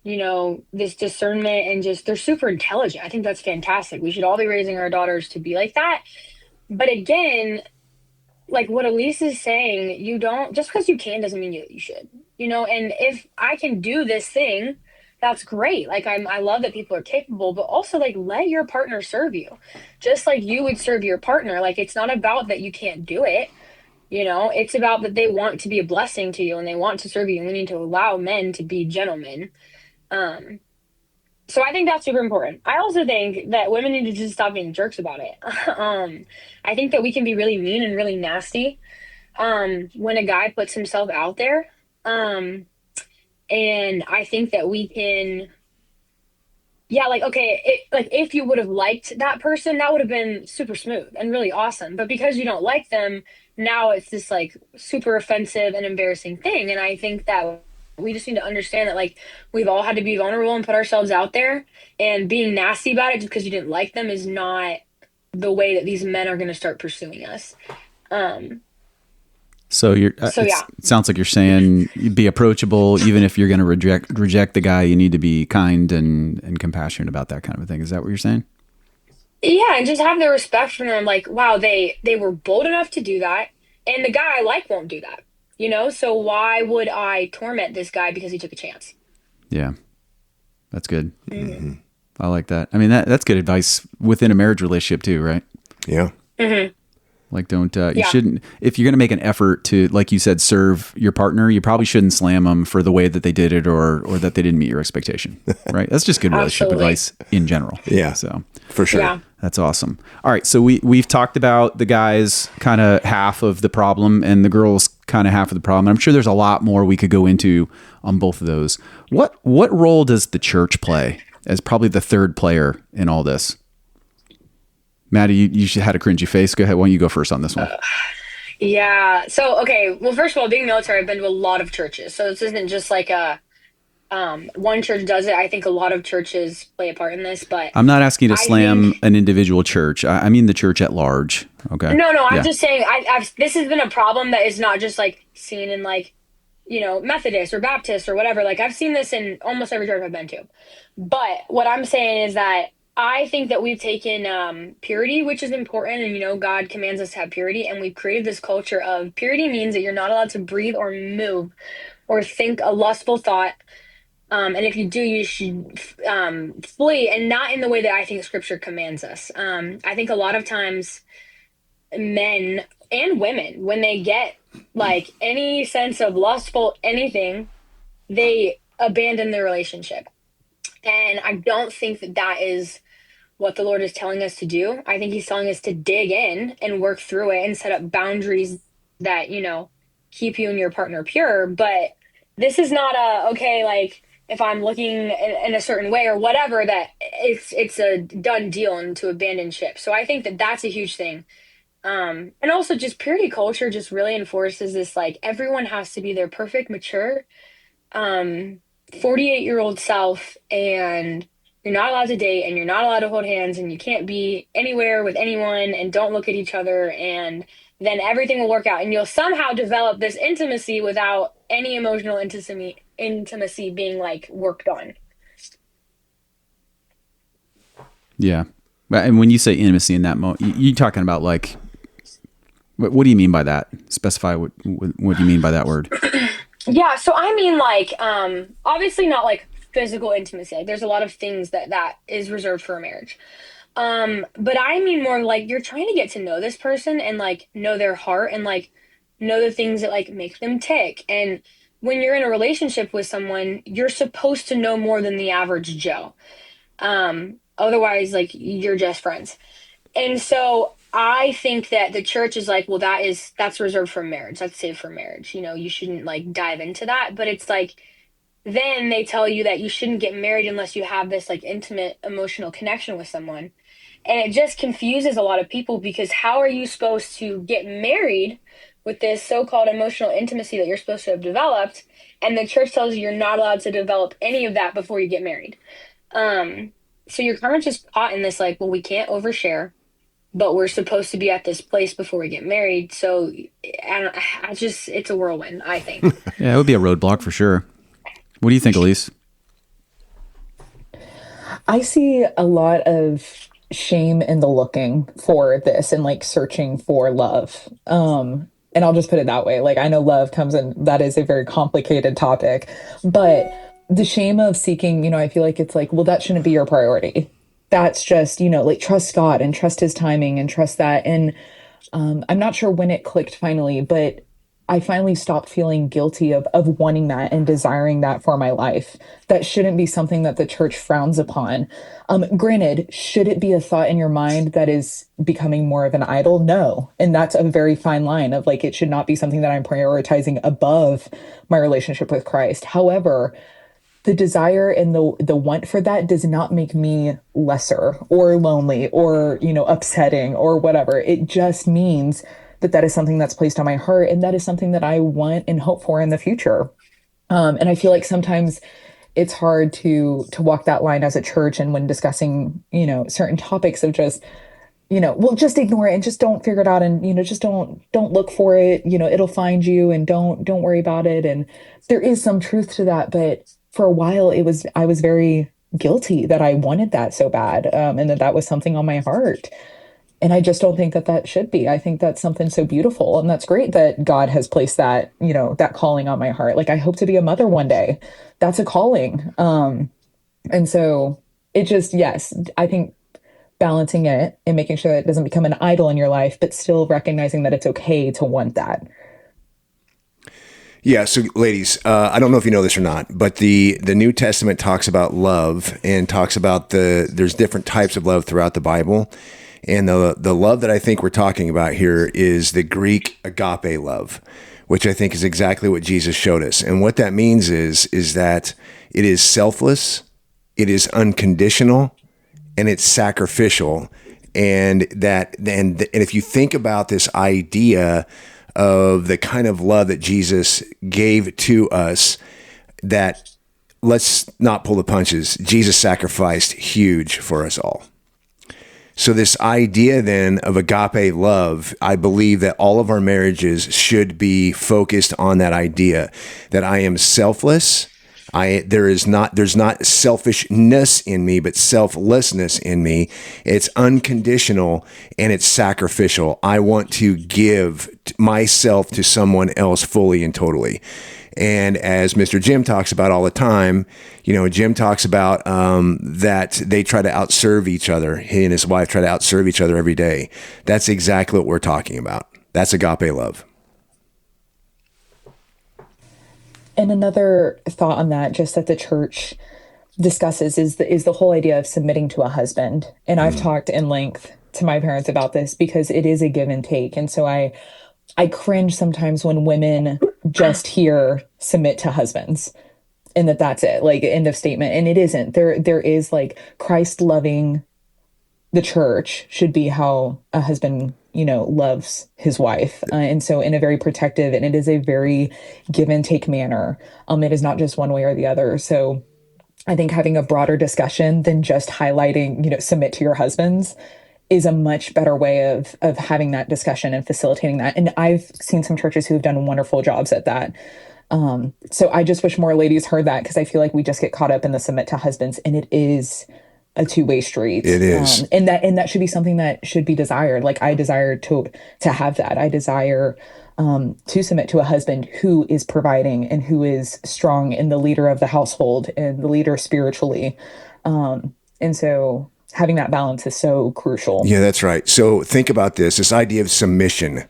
this discernment, and just, they're super intelligent. I think that's fantastic. We should all be raising our daughters to be like that. But again, like what Elise is saying, just because you can doesn't mean you should, and if I can do this thing, that's great. Like, I love that people are capable, but also like, let your partner serve you just like you would serve your partner. Like, it's not about that you can't do it. It's about that they want to be a blessing to you and they want to serve you, and we need to allow men to be gentlemen. So I think that's super important. I also think that women need to just stop being jerks about it. I think that we can be really mean and really nasty when a guy puts himself out there. And I think that we can, like, okay, if you would have liked that person, that would have been super smooth and really awesome. But because you don't like them, now it's this like super offensive and embarrassing thing. And I think that we just need to understand that, like, we've all had to be vulnerable and put ourselves out there, and being nasty about it just because you didn't like them is not the way that these men are going to start pursuing us. So yeah. It sounds like you're saying be approachable, even if you're going to reject the guy. You need to be kind and compassionate about that kind of a thing. Is that what you're saying? Yeah, and just have the respect for them. Like, wow, they were bold enough to do that, and the guy I like won't do that. So why would I torment this guy because he took a chance? Yeah. That's good. Mm-hmm. I like that. I mean, that's good advice within a marriage relationship too, right? Yeah. Mm-hmm. Like, don't, you shouldn't, if you're going to make an effort to, like you said, serve your partner, you probably shouldn't slam them for the way that they did it or that they didn't meet your expectation, right? That's just good relationship advice in general. Yeah. So for sure. Yeah. That's awesome. All right. So we've talked about the guys kind of half of the problem and the girls kind of half of the problem. I'm sure there's a lot more we could go into on both of those. What role does the church play as probably the third player in all this? Maddie, you had a cringy face. Go ahead. Why don't you go first on this one? Yeah. So, okay. Well, first of all, being military, I've been to a lot of churches. So this isn't just like one church does it. I think a lot of churches play a part in this, but I'm not asking you to I slam think, an individual church. I mean the church at large. Okay. no, Yeah. I'm just saying this has been a problem that is not just like seen in like, Methodist or Baptist or whatever. Like I've seen this in almost every church I've been to. But what I'm saying is that I think that we've taken purity, which is important, and God commands us to have purity, and we've created this culture of purity means that you're not allowed to breathe or move or think a lustful thought. And if you do, you should flee, and not in the way that I think Scripture commands us. I think a lot of times men and women, when they get like any sense of lustful anything, they abandon their relationship. And I don't think that that is what the Lord is telling us to do. I think he's telling us to dig in and work through it and set up boundaries that, keep you and your partner pure. But this is not like if I'm looking in a certain way or whatever, that it's a done deal and to abandon ship. So I think that that's a huge thing. And also just purity culture just really enforces this, like everyone has to be their perfect, mature, 48-year-old self, and you're not allowed to date and you're not allowed to hold hands and you can't be anywhere with anyone and don't look at each other, and then everything will work out and you'll somehow develop this intimacy without any emotional intimacy being like worked on. Yeah. And when you say intimacy in that moment, you talking about like, what do you mean by that? Specify what do you mean by that word? Yeah, so I mean, like, obviously not like physical intimacy. Like, there's a lot of things that is reserved for a marriage. But I mean more like you're trying to get to know this person and like know their heart and like know the things that like make them tick. And when you're in a relationship with someone, you're supposed to know more than the average Joe. Otherwise, like, you're just friends. And so I think that the church is like, well, that's reserved for marriage. That's saved for marriage. You shouldn't like dive into that. But it's like, then they tell you that you shouldn't get married unless you have this like intimate emotional connection with someone. And it just confuses a lot of people, because how are you supposed to get married with this so-called emotional intimacy that you're supposed to have developed? And the church tells you you're not allowed to develop any of that before you get married. So you're kind of just caught in this like, well, we can't overshare, but we're supposed to be at this place before we get married. So it's a whirlwind, I think. Yeah, it would be a roadblock for sure. What do you think, Elise? I see a lot of shame in the looking for this and like searching for love. And I'll just put it that way. Like, I know love comes in, that is a very complicated topic, but the shame of seeking, I feel like it's like, well, that shouldn't be your priority. That's just, like, trust God and trust his timing and trust that. And I'm not sure when it clicked finally, but I finally stopped feeling guilty of wanting that and desiring that for my life. That shouldn't be something that the church frowns upon. Granted, should it be a thought in your mind that is becoming more of an idol? No. And that's a very fine line of like, it should not be something that I'm prioritizing above my relationship with Christ. However, the desire and the want for that does not make me lesser or lonely or, upsetting or whatever. It just means that is something that's placed on my heart, and that is something that I want and hope for in the future. And I feel like sometimes it's hard to walk that line as a church, and when discussing, certain topics of just, well, just ignore it and just don't figure it out, and, just don't look for it, it'll find you, and don't worry about it. And there is some truth to that, but for a while I was very guilty that I wanted that so bad, and that was something on my heart. And I just don't think that that should be. I think that's something so beautiful. And that's great that God has placed that, that calling on my heart. Like, I hope to be a mother one day. That's a calling. And so it just, yes, I think balancing it and making sure that it doesn't become an idol in your life, but still recognizing that it's okay to want that. Yeah, so ladies, I don't know if you know this or not, but the New Testament talks about love and talks about there's different types of love throughout the Bible. And the love that I think we're talking about here is the Greek agape love, which I think is exactly what Jesus showed us. And what that means is that it is selfless, it is unconditional, and it's sacrificial. And if you think about this idea of the kind of love that Jesus gave to us, that let's not pull the punches. Jesus sacrificed huge for us all. So this idea then of agape love, I believe that all of our marriages should be focused on that idea that I am selfless. There's not selfishness in me, but selflessness in me. It's unconditional and it's sacrificial. I want to give myself to someone else fully and totally. And as Mr. Jim talks about all the time, Jim talks about that they try to outserve each other. He and his wife try to outserve each other every day. That's exactly what we're talking about. That's agape love. And another thought on that, just that the church discusses, is the whole idea of submitting to a husband. And I've talked in length to my parents about this because it is a give and take. And so I cringe sometimes when women just hear submit to husbands and that's it, like end of statement. And it isn't. There is, like, Christ loving the church should be how a husband, loves his wife. And so in a very protective, and it is a very give and take manner. It is not just one way or the other. So I think having a broader discussion than just highlighting, submit to your husbands is a much better way of having that discussion and facilitating that. And I've seen some churches who have done wonderful jobs at that. So I just wish more ladies heard that, because I feel like we just get caught up in the submit to husbands, and it is a two-way street. It is. And that should be something that should be desired. Like, I desire to have that. I desire to submit to a husband who is providing and who is strong and the leader of the household and the leader spiritually. And so having that balance is so crucial. Yeah, that's right. So think about this idea of submission.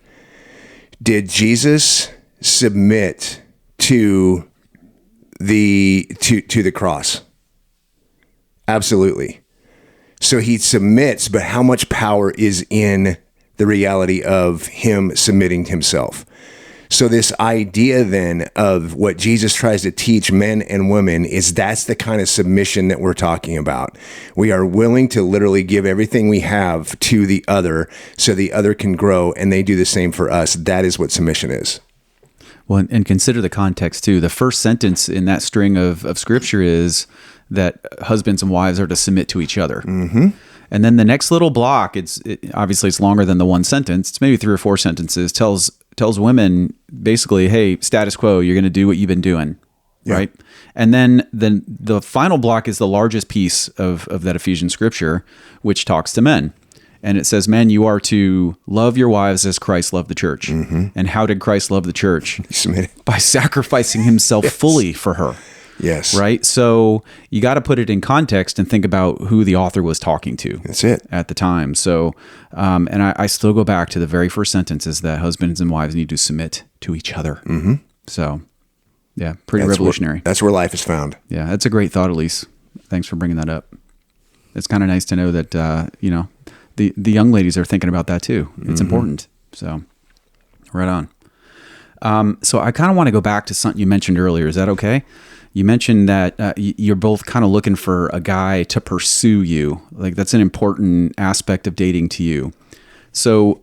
Did Jesus submit to the cross? Absolutely. So he submits, but how much power is in the reality of him submitting himself? So this idea then of what Jesus tries to teach men and women is that's the kind of submission that we're talking about. We are willing to literally give everything we have to the other so the other can grow, and they do the same for us. That is what submission is. Well, and consider the context too. The first sentence in that string of scripture is that husbands and wives are to submit to each other. Mm-hmm. And then the next little block, obviously it's longer than the one sentence. It's maybe 3 or 4 sentences. Tells women basically, hey, status quo, you're going to do what you've been doing, yeah. Right? And then the final block is the largest piece of that Ephesians scripture, which talks to men. And it says, men, you are to love your wives as Christ loved the church. Mm-hmm. And how did Christ love the church? By sacrificing himself fully for her. Yes. Right? So you got to put it in context and think about who the author was talking to. That's it. At the time. So, and I still go back to the very first sentence is that husbands and wives need to submit to each other. Mm-hmm. So, yeah, pretty revolutionary. That's where life is found. Yeah, that's a great thought, Elise. Thanks for bringing that up. It's kind of nice to know that, the young ladies are thinking about that too. It's mm-hmm. important. So, right on. So I kind of want to go back to something you mentioned earlier. Is that okay? You mentioned that you're both kind of looking for a guy to pursue you. Like, that's an important aspect of dating to you. So,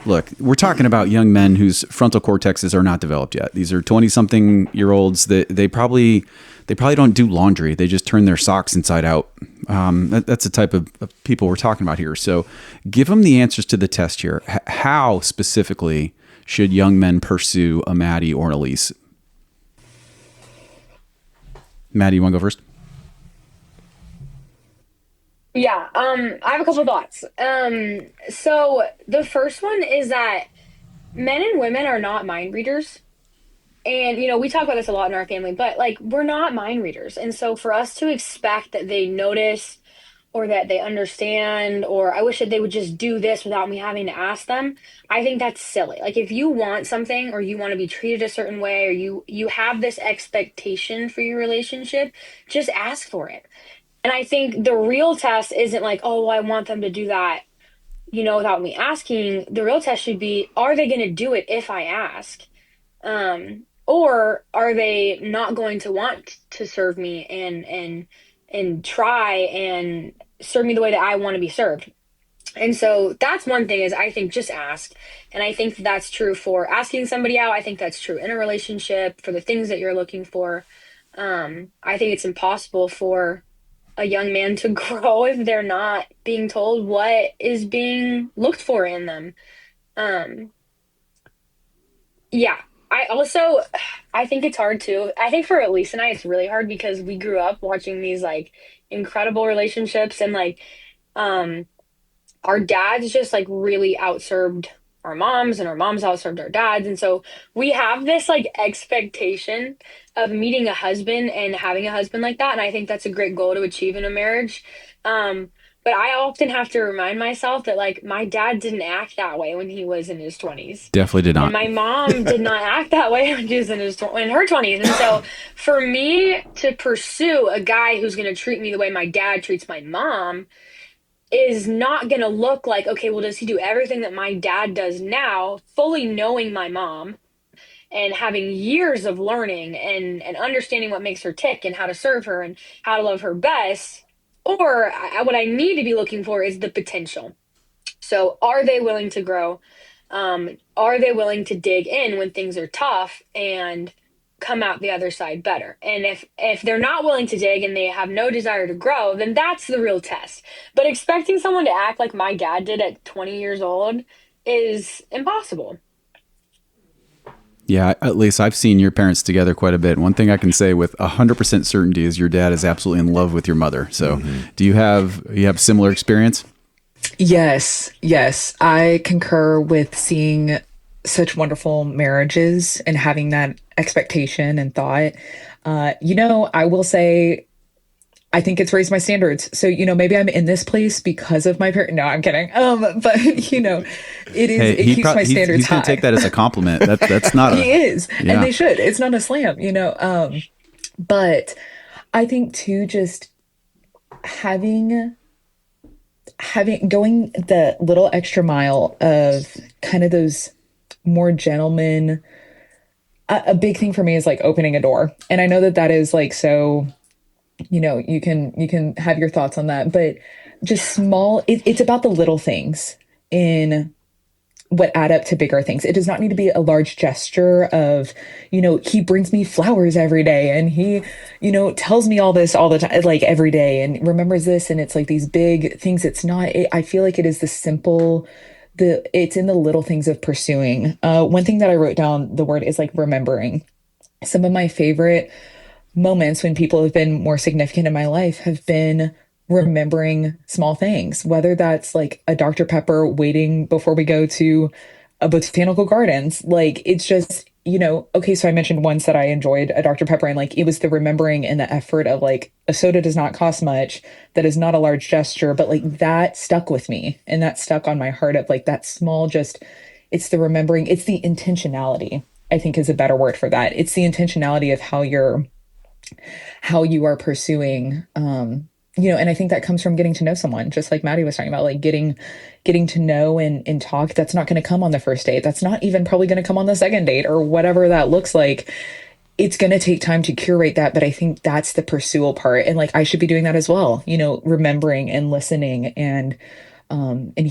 look, we're talking about young men whose frontal cortexes are not developed yet. These are 20-something-year-olds that they probably don't do laundry. They just turn their socks inside out. That's the type of people we're talking about here. So, give them the answers to the test here. How specifically should young men pursue a Maddie or an Elise? Maddie, you want to go first? Yeah, I have a couple thoughts. So the first one is that men and women are not mind readers. And, we talk about this a lot in our family, but like, we're not mind readers. And so for us to expect that they notice or that they understand, or I wish that they would just do this without me having to ask them, I think that's silly. Like, if you want something or you want to be treated a certain way, or you have this expectation for your relationship, just ask for it. And I think the real test isn't like, oh, well, I want them to do that, without me asking. The real test should be, are they going to do it if I ask? Or are they not going to want to serve me and try and serve me the way that I want to be served? And so that's one thing, is I think just ask. And I think that's true for asking somebody out. I think that's true in a relationship for the things that you're looking for. I think it's impossible for a young man to grow if they're not being told what is being looked for in them. Um, yeah. I think it's hard too. I think for Elise and I, it's really hard because we grew up watching these like incredible relationships, and like, um, our dads just like really outserved our moms, and our moms outserved our dads. And so we have this like expectation of meeting a husband and having a husband like that. And I think that's a great goal to achieve in a marriage. But I often have to remind myself that like my dad didn't act that way when he was in his 20s. Definitely did And not. my mom did not act that way when she was in her 20s. And so for me to pursue a guy who's going to treat me the way my dad treats my mom is not going to look like, okay, well, does he do everything that my dad does now, fully knowing my mom and having years of learning and understanding what makes her tick and how to serve her and how to love her best? Or what I need to be looking for is the potential. So are they willing to grow? Are they willing to dig in when things are tough and come out the other side better? And if they're not willing to dig and they have no desire to grow, then that's the real test. But expecting someone to act like my dad did at 20 years old is impossible. Yeah, at least I've seen your parents together quite a bit. One thing I can say with 100% certainty is your dad is absolutely in love with your mother. So, do you have similar experience? Yes, yes. I concur with seeing such wonderful marriages and having that expectation and thought. I will say, I think it's raised my standards. So, maybe I'm in this place because of my parent. No, I'm kidding. But Hey, it keeps my standards he's going to high. take that as a compliment. That's not He is, and yeah. they should. It's not a slam. But I think too, just having going the little extra mile of kind of those more gentlemen. A big thing for me is like opening a door, and I know that that is like so. You can have your thoughts on that, but just small. It's about the little things in what add up to bigger things. It does not need to be a large gesture of, he brings me flowers every day and he, tells me all this all the time, like every day, and remembers this. And it's like these big things. It's not, I feel like it is it's in the little things of pursuing. One thing that I wrote down, the word is like remembering. Some of my favorite moments when people have been more significant in my life have been remembering small things, whether that's like a Dr. Pepper waiting before we go to a botanical gardens. Like it's just, okay, so I mentioned once that I enjoyed a Dr. Pepper, and like it was the remembering and the effort of like a soda does not cost much. That is not a large gesture, but like that stuck with me, and that stuck on my heart of like that small, just it's the remembering, it's the intentionality, I think is a better word for that. It's the intentionality of how you are pursuing, and I think that comes from getting to know someone, just like Maddie was talking about, like getting to know and talk. That's not going to come on the first date. That's not even probably going to come on the second date or whatever that looks like. It's going to take time to curate that, but I think that's the pursual part. And like I should be doing that as well, remembering and listening and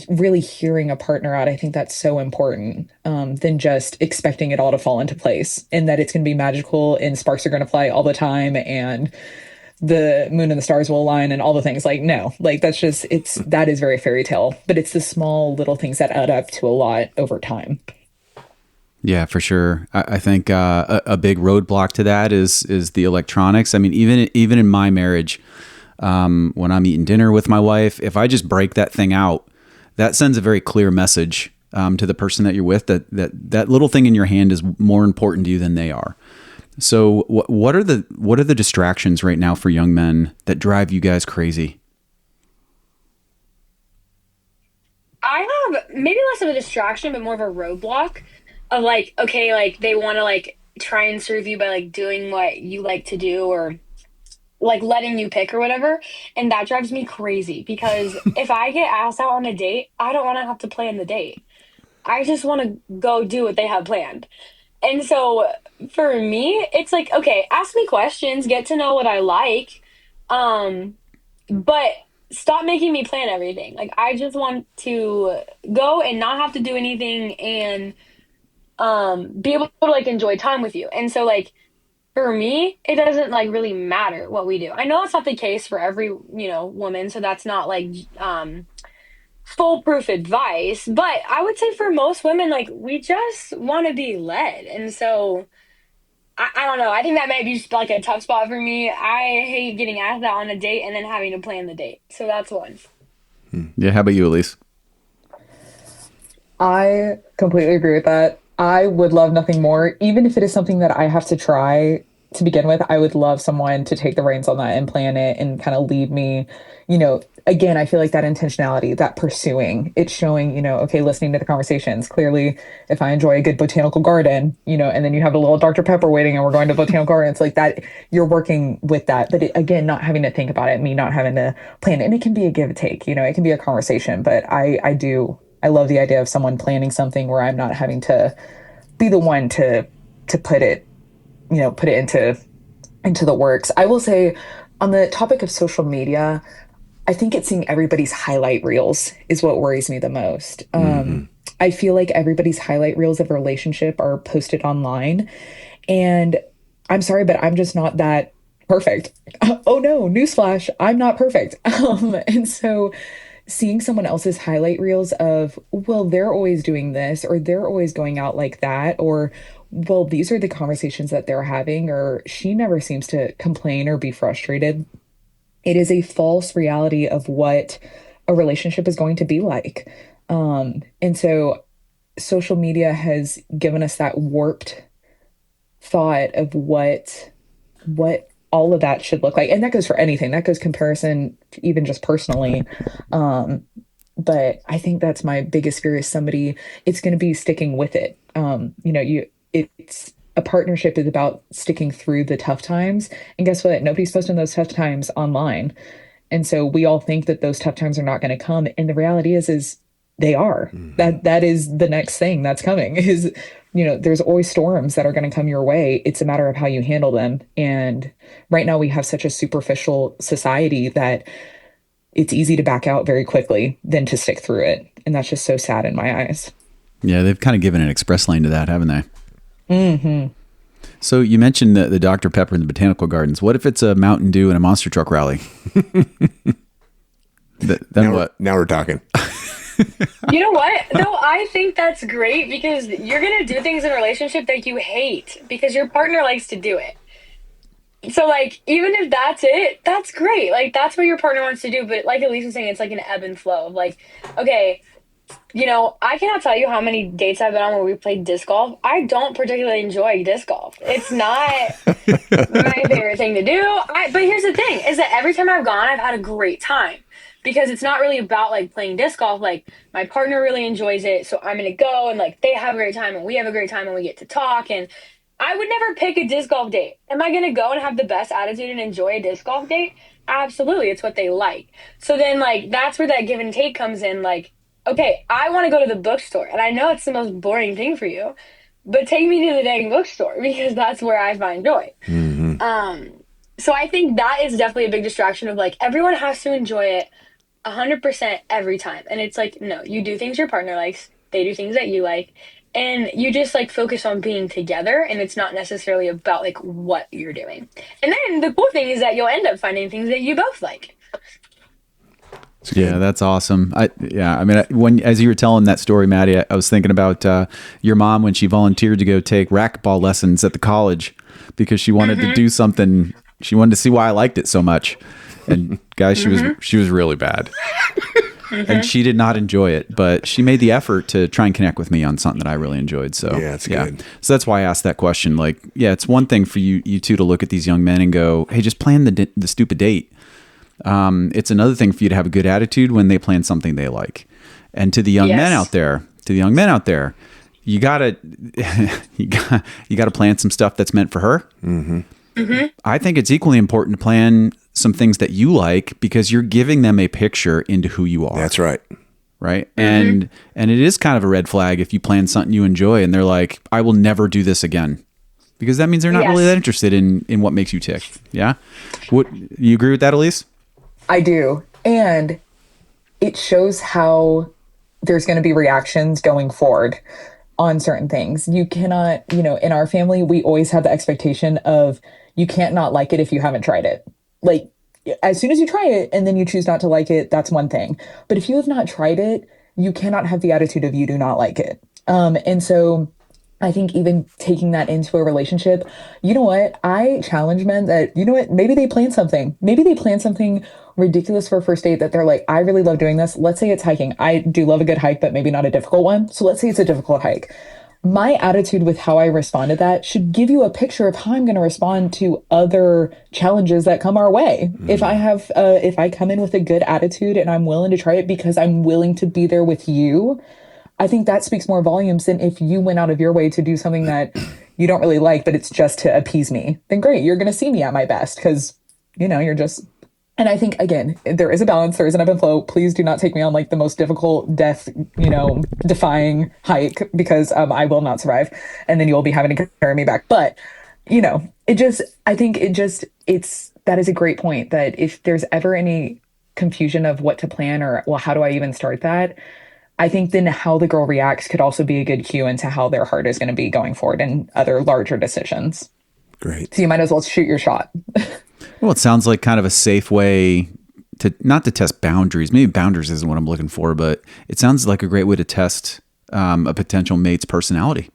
really hearing a partner out. I think that's so important, than just expecting it all to fall into place and that it's going to be magical and sparks are going to fly all the time and the moon and the stars will align and all the things. Like, no, like that is very fairy tale, but it's the small little things that add up to a lot over time. Yeah, for sure. I think a big roadblock to that is the electronics. I mean, even in my marriage, when I'm eating dinner with my wife. If I just break that thing out, that sends a very clear message to the person that you're with, that little thing in your hand is more important to you than they are. So what are the distractions right now for young men that drive you guys crazy? I have maybe less of a distraction, but more of a roadblock of like, okay, like they want to like try and serve you by like doing what you like to do or like letting you pick or whatever. And that drives me crazy because if I get asked out on a date, I don't want to have to plan the date. I just want to go do what they have planned. And so for me, it's like, okay, ask me questions, get to know what I like. But stop making me plan everything. Like I just want to go and not have to do anything and be able to like enjoy time with you. And so like for me, it doesn't like really matter what we do. I know it's not the case for every, woman, so that's not like foolproof advice, but I would say for most women, like we just want to be led. And so I don't know. I think that might be just like a tough spot for me. I hate getting asked out on a date and then having to plan the date. So that's one. Yeah. How about you, Elise? I completely agree with that. I would love nothing more, even if it is something that I have to try to begin with. I would love someone to take the reins on that and plan it and kind of lead me. Again, I feel like that intentionality, that pursuing, it's showing, okay, listening to the conversations. Clearly, if I enjoy a good botanical garden, and then you have a little Dr. Pepper waiting and we're going to botanical garden, it's like that, you're working with that. But again, not having to think about it, me not having to plan it. And it can be a give and take, it can be a conversation. But I love the idea of someone planning something where I'm not having to be the one to put it into the works. I will say on the topic of social media, I think it's seeing everybody's highlight reels is what worries me the most. I feel like everybody's highlight reels of a relationship are posted online, and I'm sorry, but I'm just not that perfect. Oh no, newsflash, I'm not perfect. And so seeing someone else's highlight reels of, well, they're always doing this, or they're always going out like that, or, well, these are the conversations that they're having, or she never seems to complain or be frustrated. It is a false reality of what a relationship is going to be like. And so social media has given us that warped thought of what all of that should look like. And that goes for anything. That goes comparison, even just personally. But I think that's my biggest fear is it's going to be sticking with it. It's a partnership is about sticking through the tough times. And guess what? Nobody's posting those tough times online. And so we all think that those tough times are not going to come. And the reality is they are. That is the next thing that's coming is, there's always storms that are going to come your way. It's a matter of how you handle them. And right now we have such a superficial society that it's easy to back out very quickly than to stick through it. And that's just so sad in my eyes. Yeah, they've kind of given an express lane to that, haven't they? Mm-hmm. So you mentioned the Dr. Pepper in the botanical gardens. What if it's a Mountain Dew and a monster truck rally? Now we're talking. You know what? No, I think that's great because you're going to do things in a relationship that you hate because your partner likes to do it. So, like, even if that's it, that's great. Like, that's what your partner wants to do. But like Elise was saying, it's like an ebb and flow of like, okay, I cannot tell you how many dates I've been on where we played disc golf. I don't particularly enjoy disc golf. It's not my favorite thing to do. But here's the thing, is that every time I've gone, I've had a great time. Because it's not really about, like, playing disc golf. Like, my partner really enjoys it, so I'm going to go, and, like, they have a great time, and we have a great time, and we get to talk. And I would never pick a disc golf date. Am I going to go and have the best attitude and enjoy a disc golf date? Absolutely. It's what they like. So then, like, that's where that give and take comes in. Like, okay, I want to go to the bookstore, and I know it's the most boring thing for you, but take me to the dang bookstore because that's where I find joy. Mm-hmm. So I think that is definitely a big distraction of, like, everyone has to enjoy it 100% every time. And it's like, no, you do things your partner likes, they do things that you like, and you just like focus on being together, and it's not necessarily about like what you're doing. And then the cool thing is that you'll end up finding things that you both like. Yeah, that's awesome. As you were telling that story, Maddie, I was thinking about your mom when she volunteered to go take racquetball lessons at the college because she wanted to do something She wanted to see why I liked it so much. And guys, she was really bad. And she did not enjoy it, but she made the effort to try and connect with me on something that I really enjoyed. So yeah, it's good. So that's why I asked that question. Like, yeah, it's one thing for you two to look at these young men and go, hey, just plan the stupid date. It's another thing for you to have a good attitude when they plan something they like. And to the young men out there, you gotta plan some stuff that's meant for her. I think it's equally important to plan some things that you like, because you're giving them a picture into who you are. That's right. Right. And it is kind of a red flag if you plan something you enjoy and they're like, I will never do this again, because that means they're not really that interested in what makes you tick. Yeah. You agree with that, Elise? I do. And it shows how there's going to be reactions going forward on certain things. You cannot, in our family, we always have the expectation of you can't not like it if you haven't tried it. Like, as soon as you try it and then you choose not to like it, that's one thing. But if you have not tried it, you cannot have the attitude of you do not like it. And so I think even taking that into a relationship, you know what? I challenge men that, maybe they plan something. Maybe they plan something ridiculous for a first date that they're like, I really love doing this. Let's say it's hiking. I do love a good hike, but maybe not a difficult one. So let's say it's a difficult hike. My attitude with how I respond to that should give you a picture of how I'm going to respond to other challenges that come our way. If I come in with a good attitude and I'm willing to try it because I'm willing to be there with you, I think that speaks more volumes than if you went out of your way to do something that you don't really like, but it's just to appease me. Then great, you're going to see me at my best because, you're just... And I think, again, there is a balance. There is an ebb and flow. Please do not take me on like the most difficult death, defying hike, because I will not survive. And then you will be having to carry me back. But, that is a great point, that if there's ever any confusion of what to plan or, well, how do I even start that? I think then how the girl reacts could also be a good cue into how their heart is going to be going forward in other larger decisions. Great. So you might as well shoot your shot. Well, it sounds like kind of a safe way to not to test boundaries. Maybe boundaries isn't what I'm looking for, but it sounds like a great way to test a potential mate's personality.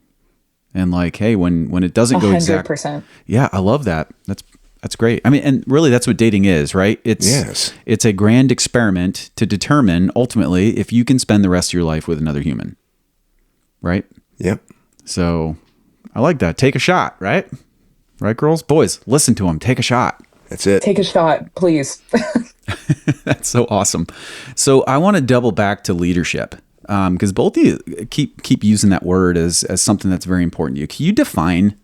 And like, hey, when it doesn't go 100%. Yeah, I love that. That's great. I mean, and really that's what dating is, right? It's a grand experiment to determine ultimately if you can spend the rest of your life with another human. Right? Yep. So I like that. Take a shot, right? Right, girls? Boys, listen to them. Take a shot. That's it. Take a shot, please. That's so awesome. So I want to double back to leadership, because both of you keep using that word as something that's very important to you. Can you define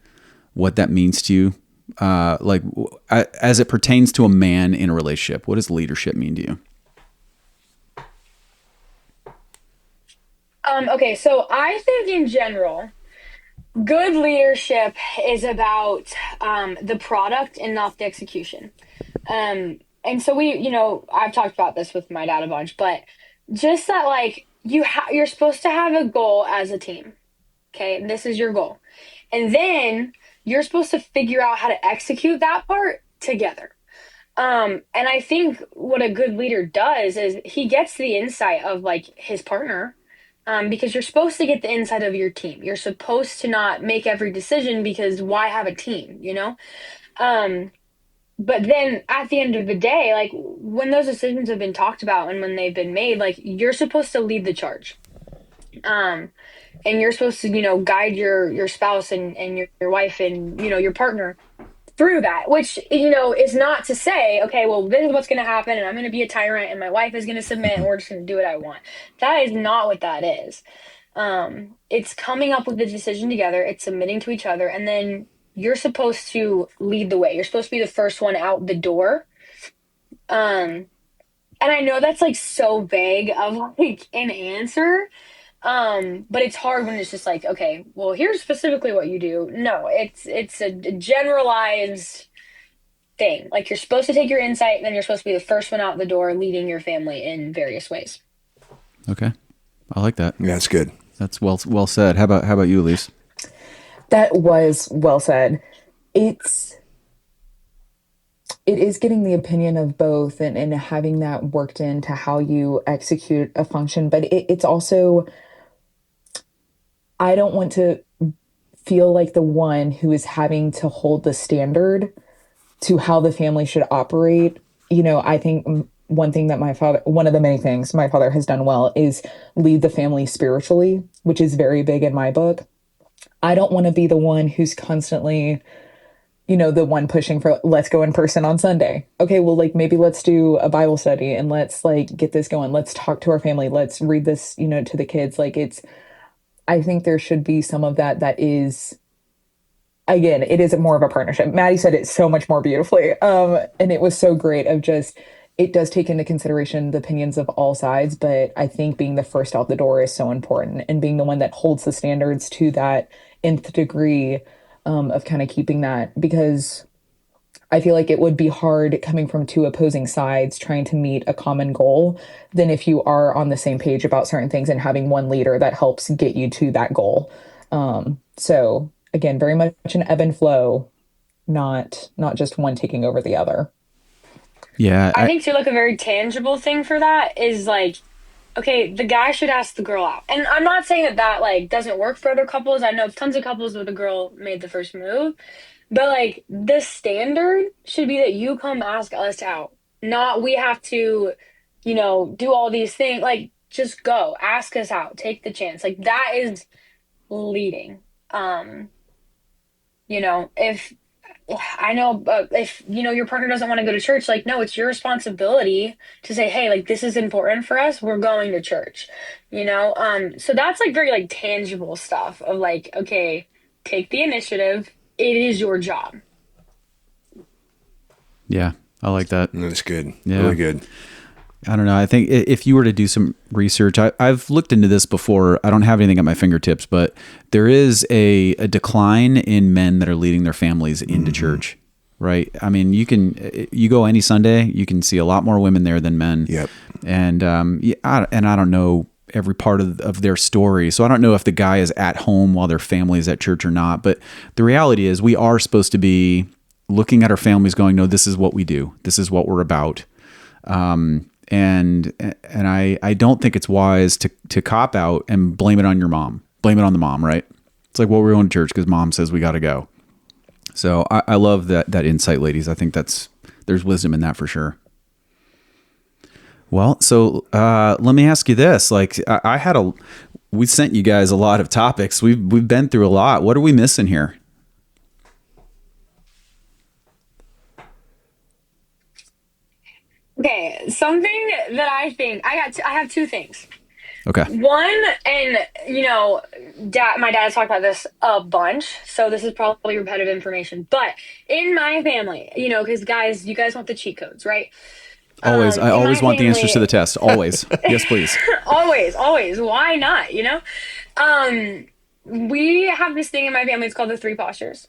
what that means to you, as it pertains to a man in a relationship? What does leadership mean to you? Okay, so I think in general, good leadership is about the product and not the execution. And so I've talked about this with my dad a bunch, but just that, like, you're supposed to have a goal as a team. Okay, this is your goal. And then you're supposed to figure out how to execute that part together. And I think what a good leader does is he gets the insight of like his partner. Because you're supposed to get the inside of your team. You're supposed to not make every decision, because why have a team, But then at the end of the day, like when those decisions have been talked about and when they've been made, like you're supposed to lead the charge. And you're supposed to, guide your spouse and your wife and, your partner through that, which, is not to say, okay, well, this is what's going to happen and I'm going to be a tyrant and my wife is going to submit and we're just going to do what I want. That is not what that is. It's coming up with the decision together. It's submitting to each other. And then you're supposed to lead the way. You're supposed to be the first one out the door. And I know that's like so vague of like an answer. But it's hard when it's just like, okay, well, here's specifically what you do. No, it's a generalized thing. Like you're supposed to take your insight, and then you're supposed to be the first one out the door, leading your family in various ways. Okay, I like that. Yeah, that's good. That's well said. How about you, Elise? That was well said. It is getting the opinion of both and having that worked into how you execute a function, but it's also, I don't want to feel like the one who is having to hold the standard to how the family should operate, you know, I think one thing that one of the many things my father has done well is lead the family spiritually, which is very big in my book. I don't want to be the one who's constantly, you know, the one pushing for let's go in person on Sunday. Okay, well, like maybe let's do a Bible study and let's like get this going. Let's talk to our family. Let's read this, you know, to the kids. Like I think there should be some of that is, again, it isn't more of a partnership. Maddie said it so much more beautifully. And it was so great of just, it does take into consideration the opinions of all sides, but I think being the first out the door is so important, and being the one that holds the standards to that nth degree, of kind of keeping that, because I feel like it would be hard coming from two opposing sides trying to meet a common goal than if you are on the same page about certain things and having one leader that helps get you to that goal. So again, very much an ebb and flow, not just one taking over the other. Yeah. I think too, like a very tangible thing for that is like, okay, the guy should ask the girl out. And I'm not saying that like doesn't work for other couples. I know tons of couples where the girl made the first move. But like the standard should be that you come ask us out. Not we have to, you know, do all these things. Like just go, ask us out, take the chance. Like that is leading. You know, if I know, if you know your partner doesn't want to go to church, like no, it's your responsibility to say, hey, like this is important for us. We're going to church, you know. So that's like very like tangible stuff of like, okay, take the initiative. It is your job. Yeah, I like that. That's good. Yeah. Really good. I don't know. I think if you were to do some research, I've looked into this before. I don't have anything at my fingertips, but there is a decline in men that are leading their families into church, right? I mean, you go any Sunday, you can see a lot more women there than men. Yep. And I don't know every part of their story, so I don't know if the guy is at home while their family is at church or not. But the reality is, we are supposed to be looking at our families, going, "No, this is what we do. This is what we're about." And I don't think it's wise to cop out and blame it on your mom. Blame it on the mom, right? It's like, well, we're going to church because mom says we got to go. So I love that insight, ladies. I think there's wisdom in that for sure. Well, so let me ask you this. Like we sent you guys a lot of topics. We've been through a lot. What are we missing here? Okay, something that I think I have two things. Okay. One, and you know, my dad has talked about this a bunch, so this is probably repetitive information. But in my family, you know, because guys, you guys want the cheat codes, right? Always. I always want the family, answers to the test. Always. Yes, please. always. Why not? You know, we have this thing in my family. It's called the three postures.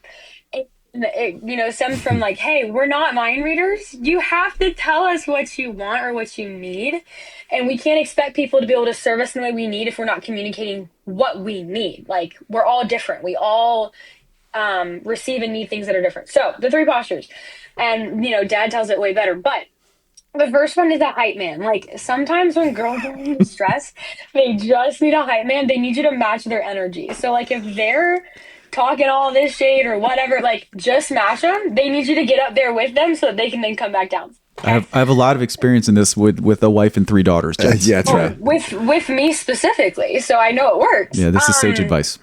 It, you know, stems from like, hey, we're not mind readers. You have to tell us what you want or what you need. And we can't expect people to be able to serve us in the way we need if we're not communicating what we need. Like, we're all different. We all receive and need things that are different. So the three postures. And, you know, dad tells it way better. But the first one is a hype man. Like, sometimes when girls are in distress, they just need a hype man. They need you to match their energy. So, like, if they're talking all this shade or whatever, like, just match them. They need you to get up there with them so that they can then come back down. Okay? I have a lot of experience in this with a wife and 3 daughters. Yeah, that's right. With me specifically, so I know it works. Yeah, this is sage advice.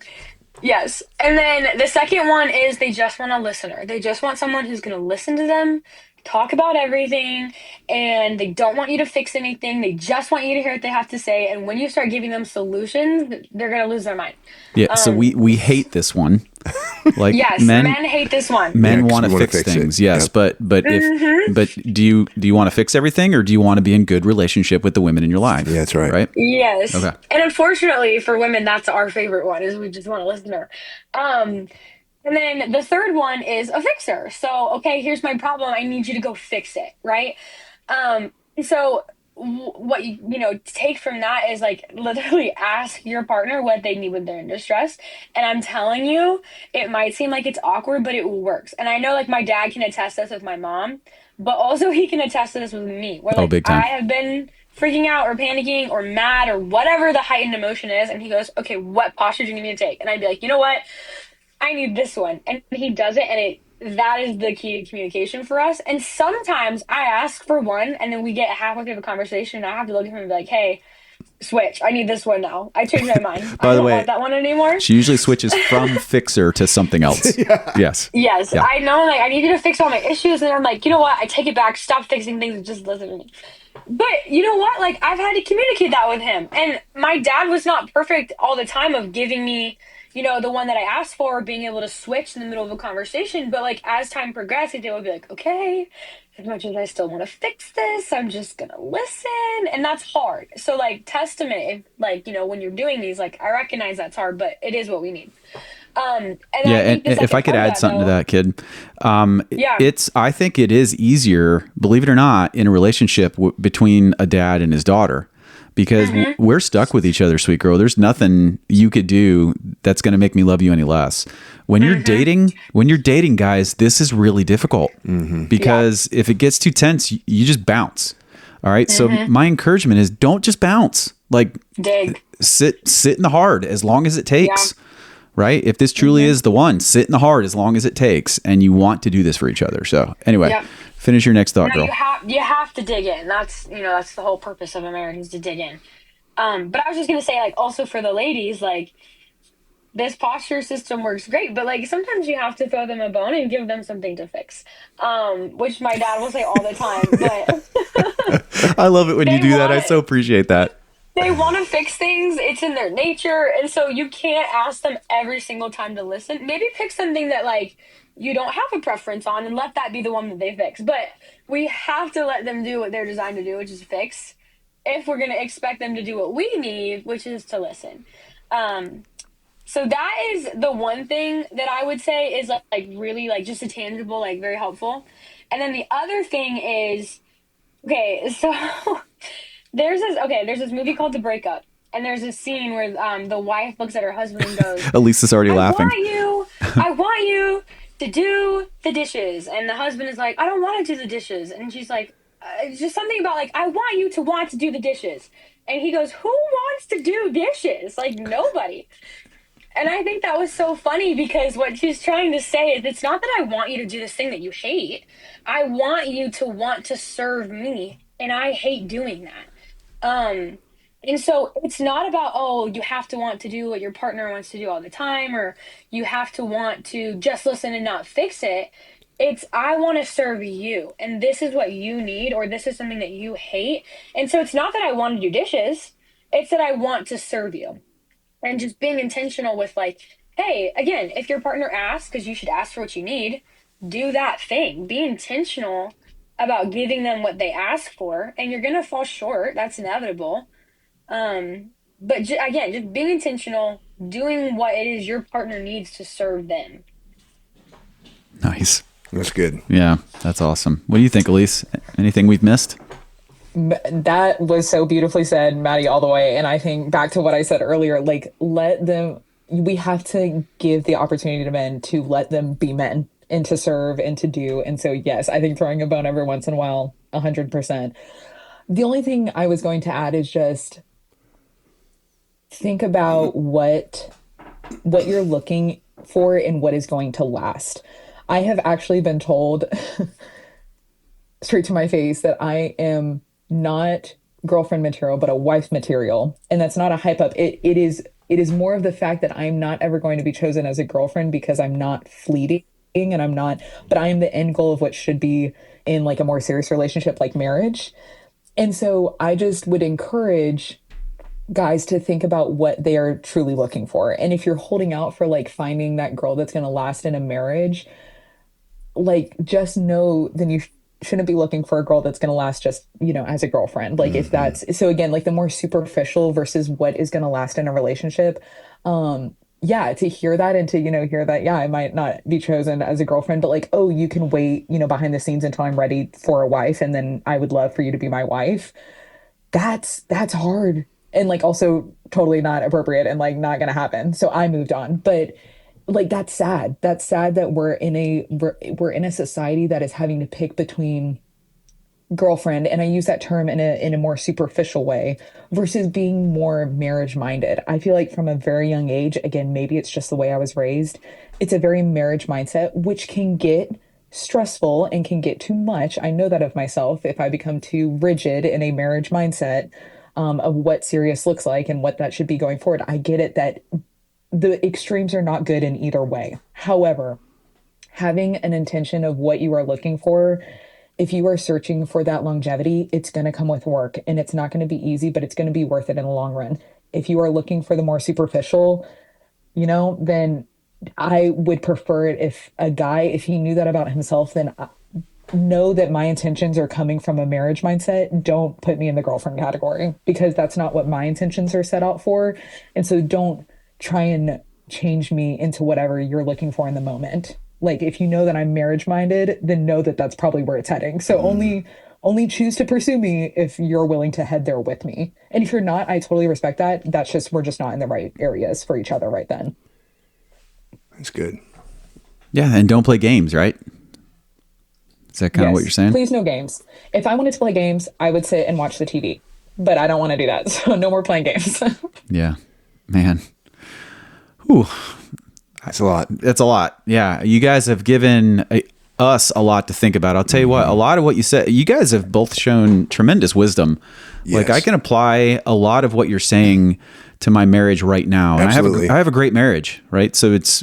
Yes. And then the second one is they just want a listener. They just want someone who's going to listen to them, talk about everything, and they don't want you to fix anything. They just want you to hear what they have to say. And when you start giving them solutions, they're going to lose their mind. Yeah, so we hate this one. Like, yes, men hate this one. Men want to fix things. Yes, yep. but do you want to fix everything, or do you want to be in good relationship with the women in your life? Yeah, that's right. Right? Yes. Okay. And unfortunately for women, that's our favorite one, is we just want a listener. And then the third one is a fixer. So, okay, here's my problem. I need you to go fix it, right? So what you know, take from that is like literally ask your partner what they need when they're in distress. And I'm telling you, it might seem like it's awkward, but it works. And I know like my dad can attest this with my mom, but also he can attest to this with me. Where like big time. I have been freaking out or panicking or mad or whatever the heightened emotion is. And he goes, okay, what posture do you need me to take? And I'd be like, you know what? I need this one. And he does it, and that is the key to communication for us. And sometimes I ask for one, and then we get halfway through the conversation, and I have to look at him and be like, "Hey, switch. I need this one now. I changed my mind. I By the don't want way, that one anymore." she usually switches from fixer to something else. Yes. Yes, Yeah. I know. Like, I need you to fix all my issues, and I'm like, you know what? I take it back. Stop fixing things and just listen to me. But you know what? Like, I've had to communicate that with him, and my dad was not perfect all the time of giving me, the one that I asked for, being able to switch in the middle of a conversation. But like as time progressed, they would be like, okay, as much as I still want to fix this, I'm just gonna listen, and that's hard. So like testament, if, like when you're doing these, like I recognize that's hard, but it is what we need. And Yeah, I and think the if I second could part of add that, something to though, that, kid, yeah. I think it is easier, believe it or not, in a relationship between a dad and his daughter, because we're stuck with each other, sweet girl. There's nothing you could do that's going to make me love you any less. When you're dating, guys, this is really difficult because if it gets too tense, you just bounce. All right. So my encouragement is don't just bounce. Like Dig. sit in the hard as long as it takes. Yeah. Right? If this truly is the one, sit in the hard as long as it takes, and you want to do this for each other. So anyway, Yep. finish your next thought, No, girl. you have to dig in. That's the whole purpose of a marriage, is to dig in. But I was just gonna say, like, also for the ladies, like, this posture system works great, but like sometimes you have to throw them a bone and give them something to fix. Which my dad will say all the time, but I love it when you they do that. want I it. so appreciate that. They want to fix things. It's in their nature. And so you can't ask them every single time to listen. Maybe pick something that like you don't have a preference on and let that be the one that they fix. But we have to let them do what they're designed to do, which is fix, if we're going to expect them to do what we need, which is to listen. Um, so that is the one thing that I would say is like really like just a tangible, like very helpful. And then the other thing is, okay, so there's this movie called The Breakup, and there's this scene where the wife looks at her husband and goes, Elisa's already laughing. I want you to do the dishes. And the husband is like, I don't want to do the dishes. And she's like, it's just something about like, I want to do the dishes. And he goes, who wants to do dishes? Like, nobody. And I think that was so funny because what she's trying to say is it's not that I want you to do this thing that you hate. I want you to want to serve me, and I hate doing that. And so it's not about, oh, you have to want to do what your partner wants to do all the time, or you have to want to just listen and not fix it. It's, I want to serve you, and this is what you need, or this is something that you hate. And so it's not that I want to do dishes, it's that I want to serve you. And just being intentional with like, hey, again, if your partner asks, because you should ask for what you need, do that thing. Be intentional about giving them what they ask for, and you're gonna fall short. That's inevitable. But again, just being intentional, doing what it is your partner needs to serve them. Nice. That's good. Yeah, that's awesome. What do you think, Elise? Anything we've missed? That was so beautifully said, Maddie, all the way. And I think back to what I said earlier, like we have to give the opportunity to men to let them be men and to serve and to do. And so, yes, I think throwing a bone every once in a while, 100%. The only thing I was going to add is just think about what you're looking for and what is going to last. I have actually been told straight to my face that I am not girlfriend material, but a wife material. And that's not a hype up. It is more of the fact that I'm not ever going to be chosen as a girlfriend because I'm not fleeting and but I am the end goal of what should be in like a more serious relationship like marriage. And so I just would encourage guys to think about what they are truly looking for. And if you're holding out for like finding that girl that's going to last in a marriage, like just know then you shouldn't be looking for a girl that's going to last just, as a girlfriend. Like if that's, so again, like the more superficial versus what is going to last in a relationship. Yeah, to hear that and to, hear that, yeah, I might not be chosen as a girlfriend, but like, oh, you can wait, behind the scenes until I'm ready for a wife. And then I would love for you to be my wife. That's hard. And like also totally not appropriate and like not going to happen. So I moved on, but like that's sad. That's sad that we're in a society that is having to pick between girlfriend, and I use that term in a more superficial way, versus being more marriage minded. I feel like from a very young age, again, maybe it's just the way I was raised, it's a very marriage mindset, which can get stressful and can get too much. I know that of myself if I become too rigid in a marriage mindset, of what serious looks like and what that should be going forward. I get it that the extremes are not good in either way. However, having an intention of what you are looking for, if you are searching for that longevity, it's going to come with work, and it's not going to be easy, but it's going to be worth it in the long run. If you are looking for the more superficial, then I would prefer it if a guy, if he knew that about himself, then know that my intentions are coming from a marriage mindset. Don't put me in the girlfriend category, because that's not what my intentions are set out for. And so don't try and change me into whatever you're looking for in the moment. Like, if you know that I'm marriage minded, then know that that's probably where it's heading. So only choose to pursue me if you're willing to head there with me. And if you're not, I totally respect that. That's just, we're just not in the right areas for each other right then. That's good. Yeah, and don't play games, right? Is that kind of what you're saying? Please, no games. If I wanted to play games, I would sit and watch the TV, but I don't want to do that. So no more playing games. Yeah, man. Whew. That's a lot. That's a lot. Yeah. You guys have given us a lot to think about. I'll tell you what, a lot of what you said, you guys have both shown tremendous wisdom. Yes. Like, I can apply a lot of what you're saying to my marriage right now. And Absolutely. I have a great marriage, right? So it's,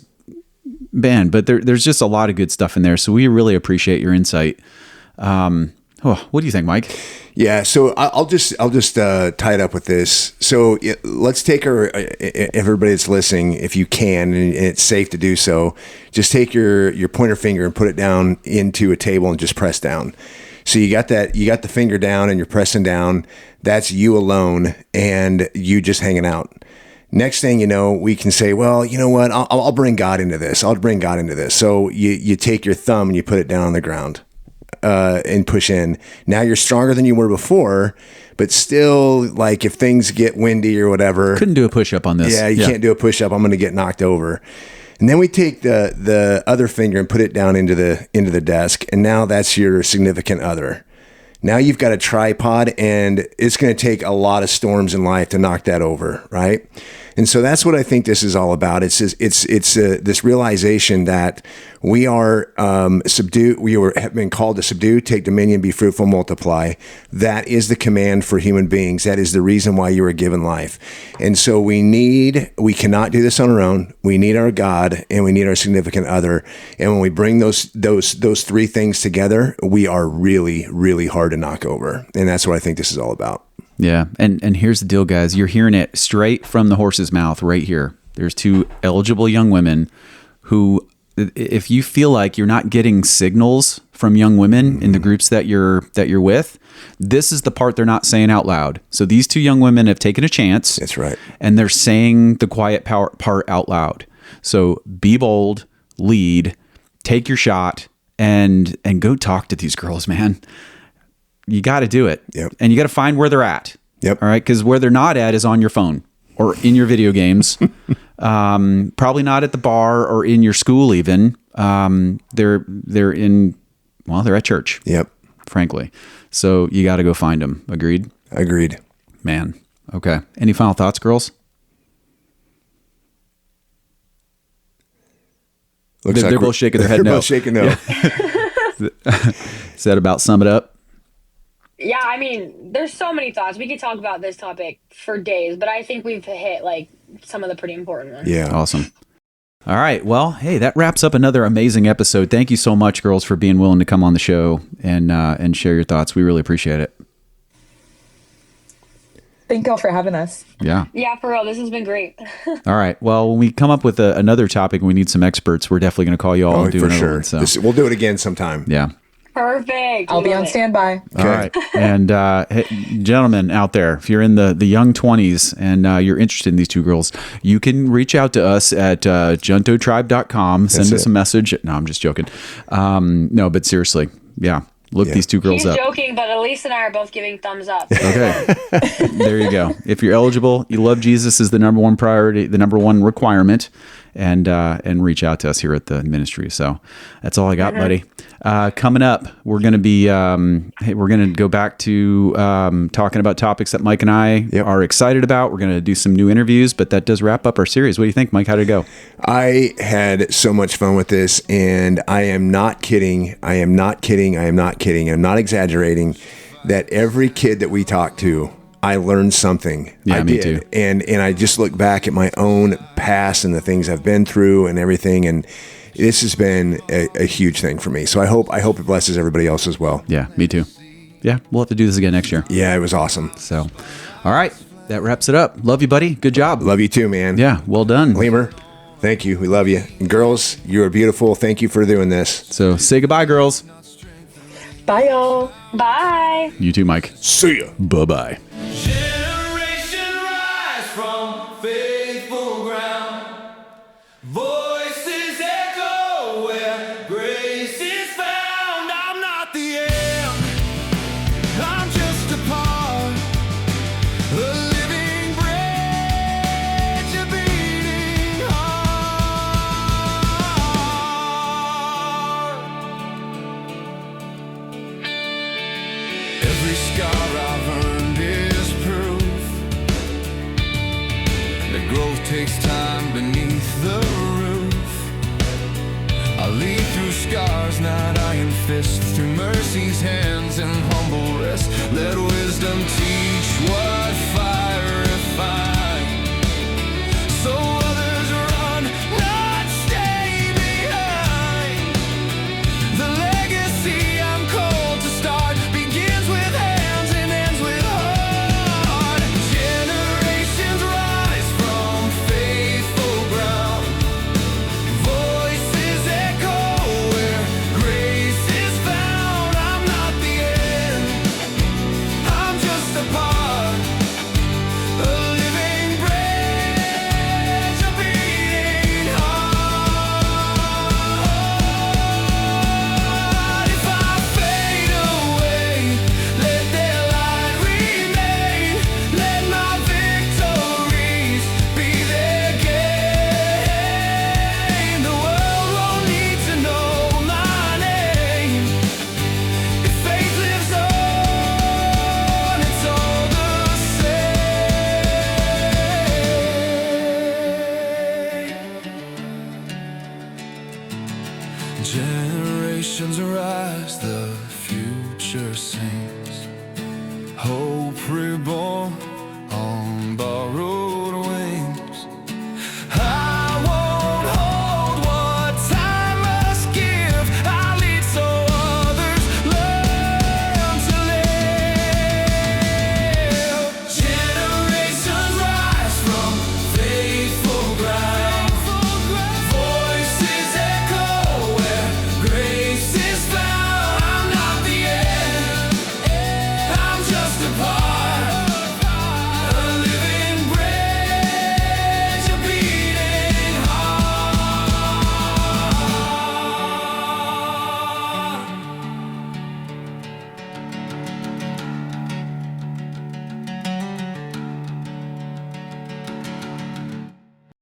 man, but there's just a lot of good stuff in there. So we really appreciate your insight. What do you think, Mike? Yeah, so I'll just tie it up with this. So let's take everybody that's listening, if you can, and it's safe to do so. Just take your pointer finger and put it down into a table and just press down. So you got the finger down and you're pressing down. That's you alone and you just hanging out. Next thing you know, we can say, well, you know what? I'll bring God into this. I'll bring God into this. So you take your thumb and you put it down on the ground. And push in. Now you're stronger than you were before, but still, like, if things get windy or whatever, couldn't do a push-up on this. Yeah, you can't do a push-up. I'm going to get knocked over. And then we take the other finger and put it down into the desk, and now that's your significant other. Now you've got a tripod, and it's going to take a lot of storms in life to knock that over, right? And so that's what I think this is all about. It's this realization that we are subdue. Have been called to subdue, take dominion, be fruitful, multiply. That is the command for human beings. That is the reason why you were given life. And so we cannot do this on our own. We need our God and we need our significant other. And when we bring those three things together, we are really, really hard to knock over. And that's what I think this is all about. Yeah. And here's the deal, guys. You're hearing it straight from the horse's mouth right here. There's two eligible young women who, if you feel like you're not getting signals from young women in the groups that you're with, this is the part they're not saying out loud. So these two young women have taken a chance. That's right. And they're saying the quiet part out loud. So be bold, lead, take your shot, and go talk to these girls, man. You got to do it. Yep. And you got to find where they're at. Yep. All right. Because where they're not at is on your phone or in your video games. Probably not at the bar or in your school even. They're at church. Yep. Frankly. So you got to go find them. Agreed? Agreed. Man. Okay. Any final thoughts, girls? They're both shaking their head no. They're both shaking no. Does that about sum it up? Yeah, I mean, there's so many thoughts. We could talk about this topic for days, but I think we've hit like some of the pretty important ones. Yeah. Awesome. All right. Well, hey, that wraps up another amazing episode. Thank you so much, girls, for being willing to come on the show and share your thoughts. We really appreciate it. Thank y'all for having us. Yeah. Yeah, for real. This has been great. All right. Well, when we come up with another topic and we need some experts, we're definitely going to call you all and do for another sure. one. So. We'll do it again sometime. Yeah. Perfect. I'll be on standby. All right. And hey, gentlemen out there, if you're in the young 20s and you're interested in these two girls, you can reach out to us at juntotribe.com. Send us a message. No, I'm just joking. No, but seriously. Yeah. Look these two girls up. He's joking, but Elise and I are both giving thumbs up. Okay. There you go. If you're eligible, you love Jesus is the number one priority, the number one requirement. and reach out to us here at the ministry. So that's all I got, buddy. Coming up, we're going to be we're going to go back to talking about topics that Mike and I are excited about. We're going to do some new interviews, but that does wrap up our series. What do you think, Mike? How did it go? I had so much fun with this, and I am not kidding. I am not kidding. I am not kidding. I'm not exaggerating that every kid that we talked to, I learned something. Yeah, I me did. too. And I just look back at my own past and the things I've been through and everything, and this has been a huge thing for me. So I hope it blesses everybody else as well. Yeah, me too. Yeah, we'll have to do this again next year. Yeah, it was awesome. So, all right, that wraps it up. Love you, buddy. Good job. Love you too, man. Yeah, well done. Lemur, thank you. We love you. And girls, you are beautiful. Thank you for doing this. So say goodbye, girls. Bye, y'all. Bye. You too, Mike. See ya. Bye-bye. Generation rise from faithful ground. Voices echo where grace is found. I'm not the end. I'm just a part. A living bridge, a beating heart. Every scar I've earned is proof that growth takes time beneath the roof. I lead through scars, not iron fists, through mercy's hands and humble rest. Let wisdom teach what fire refine, so others run, not stay behind. The legacy I'm called to start begins with hands and ends with heart. Generations rise from faithful ground. Voices echo where grace is found. I'm not the end. I'm just a part. A living bridge, a beating heart. If I fade away, let their light remain. Let my victories be their gain. The world won't need to know my name. If faith lives on, it's all the same. Generations arise, the future sings. Hope reborn.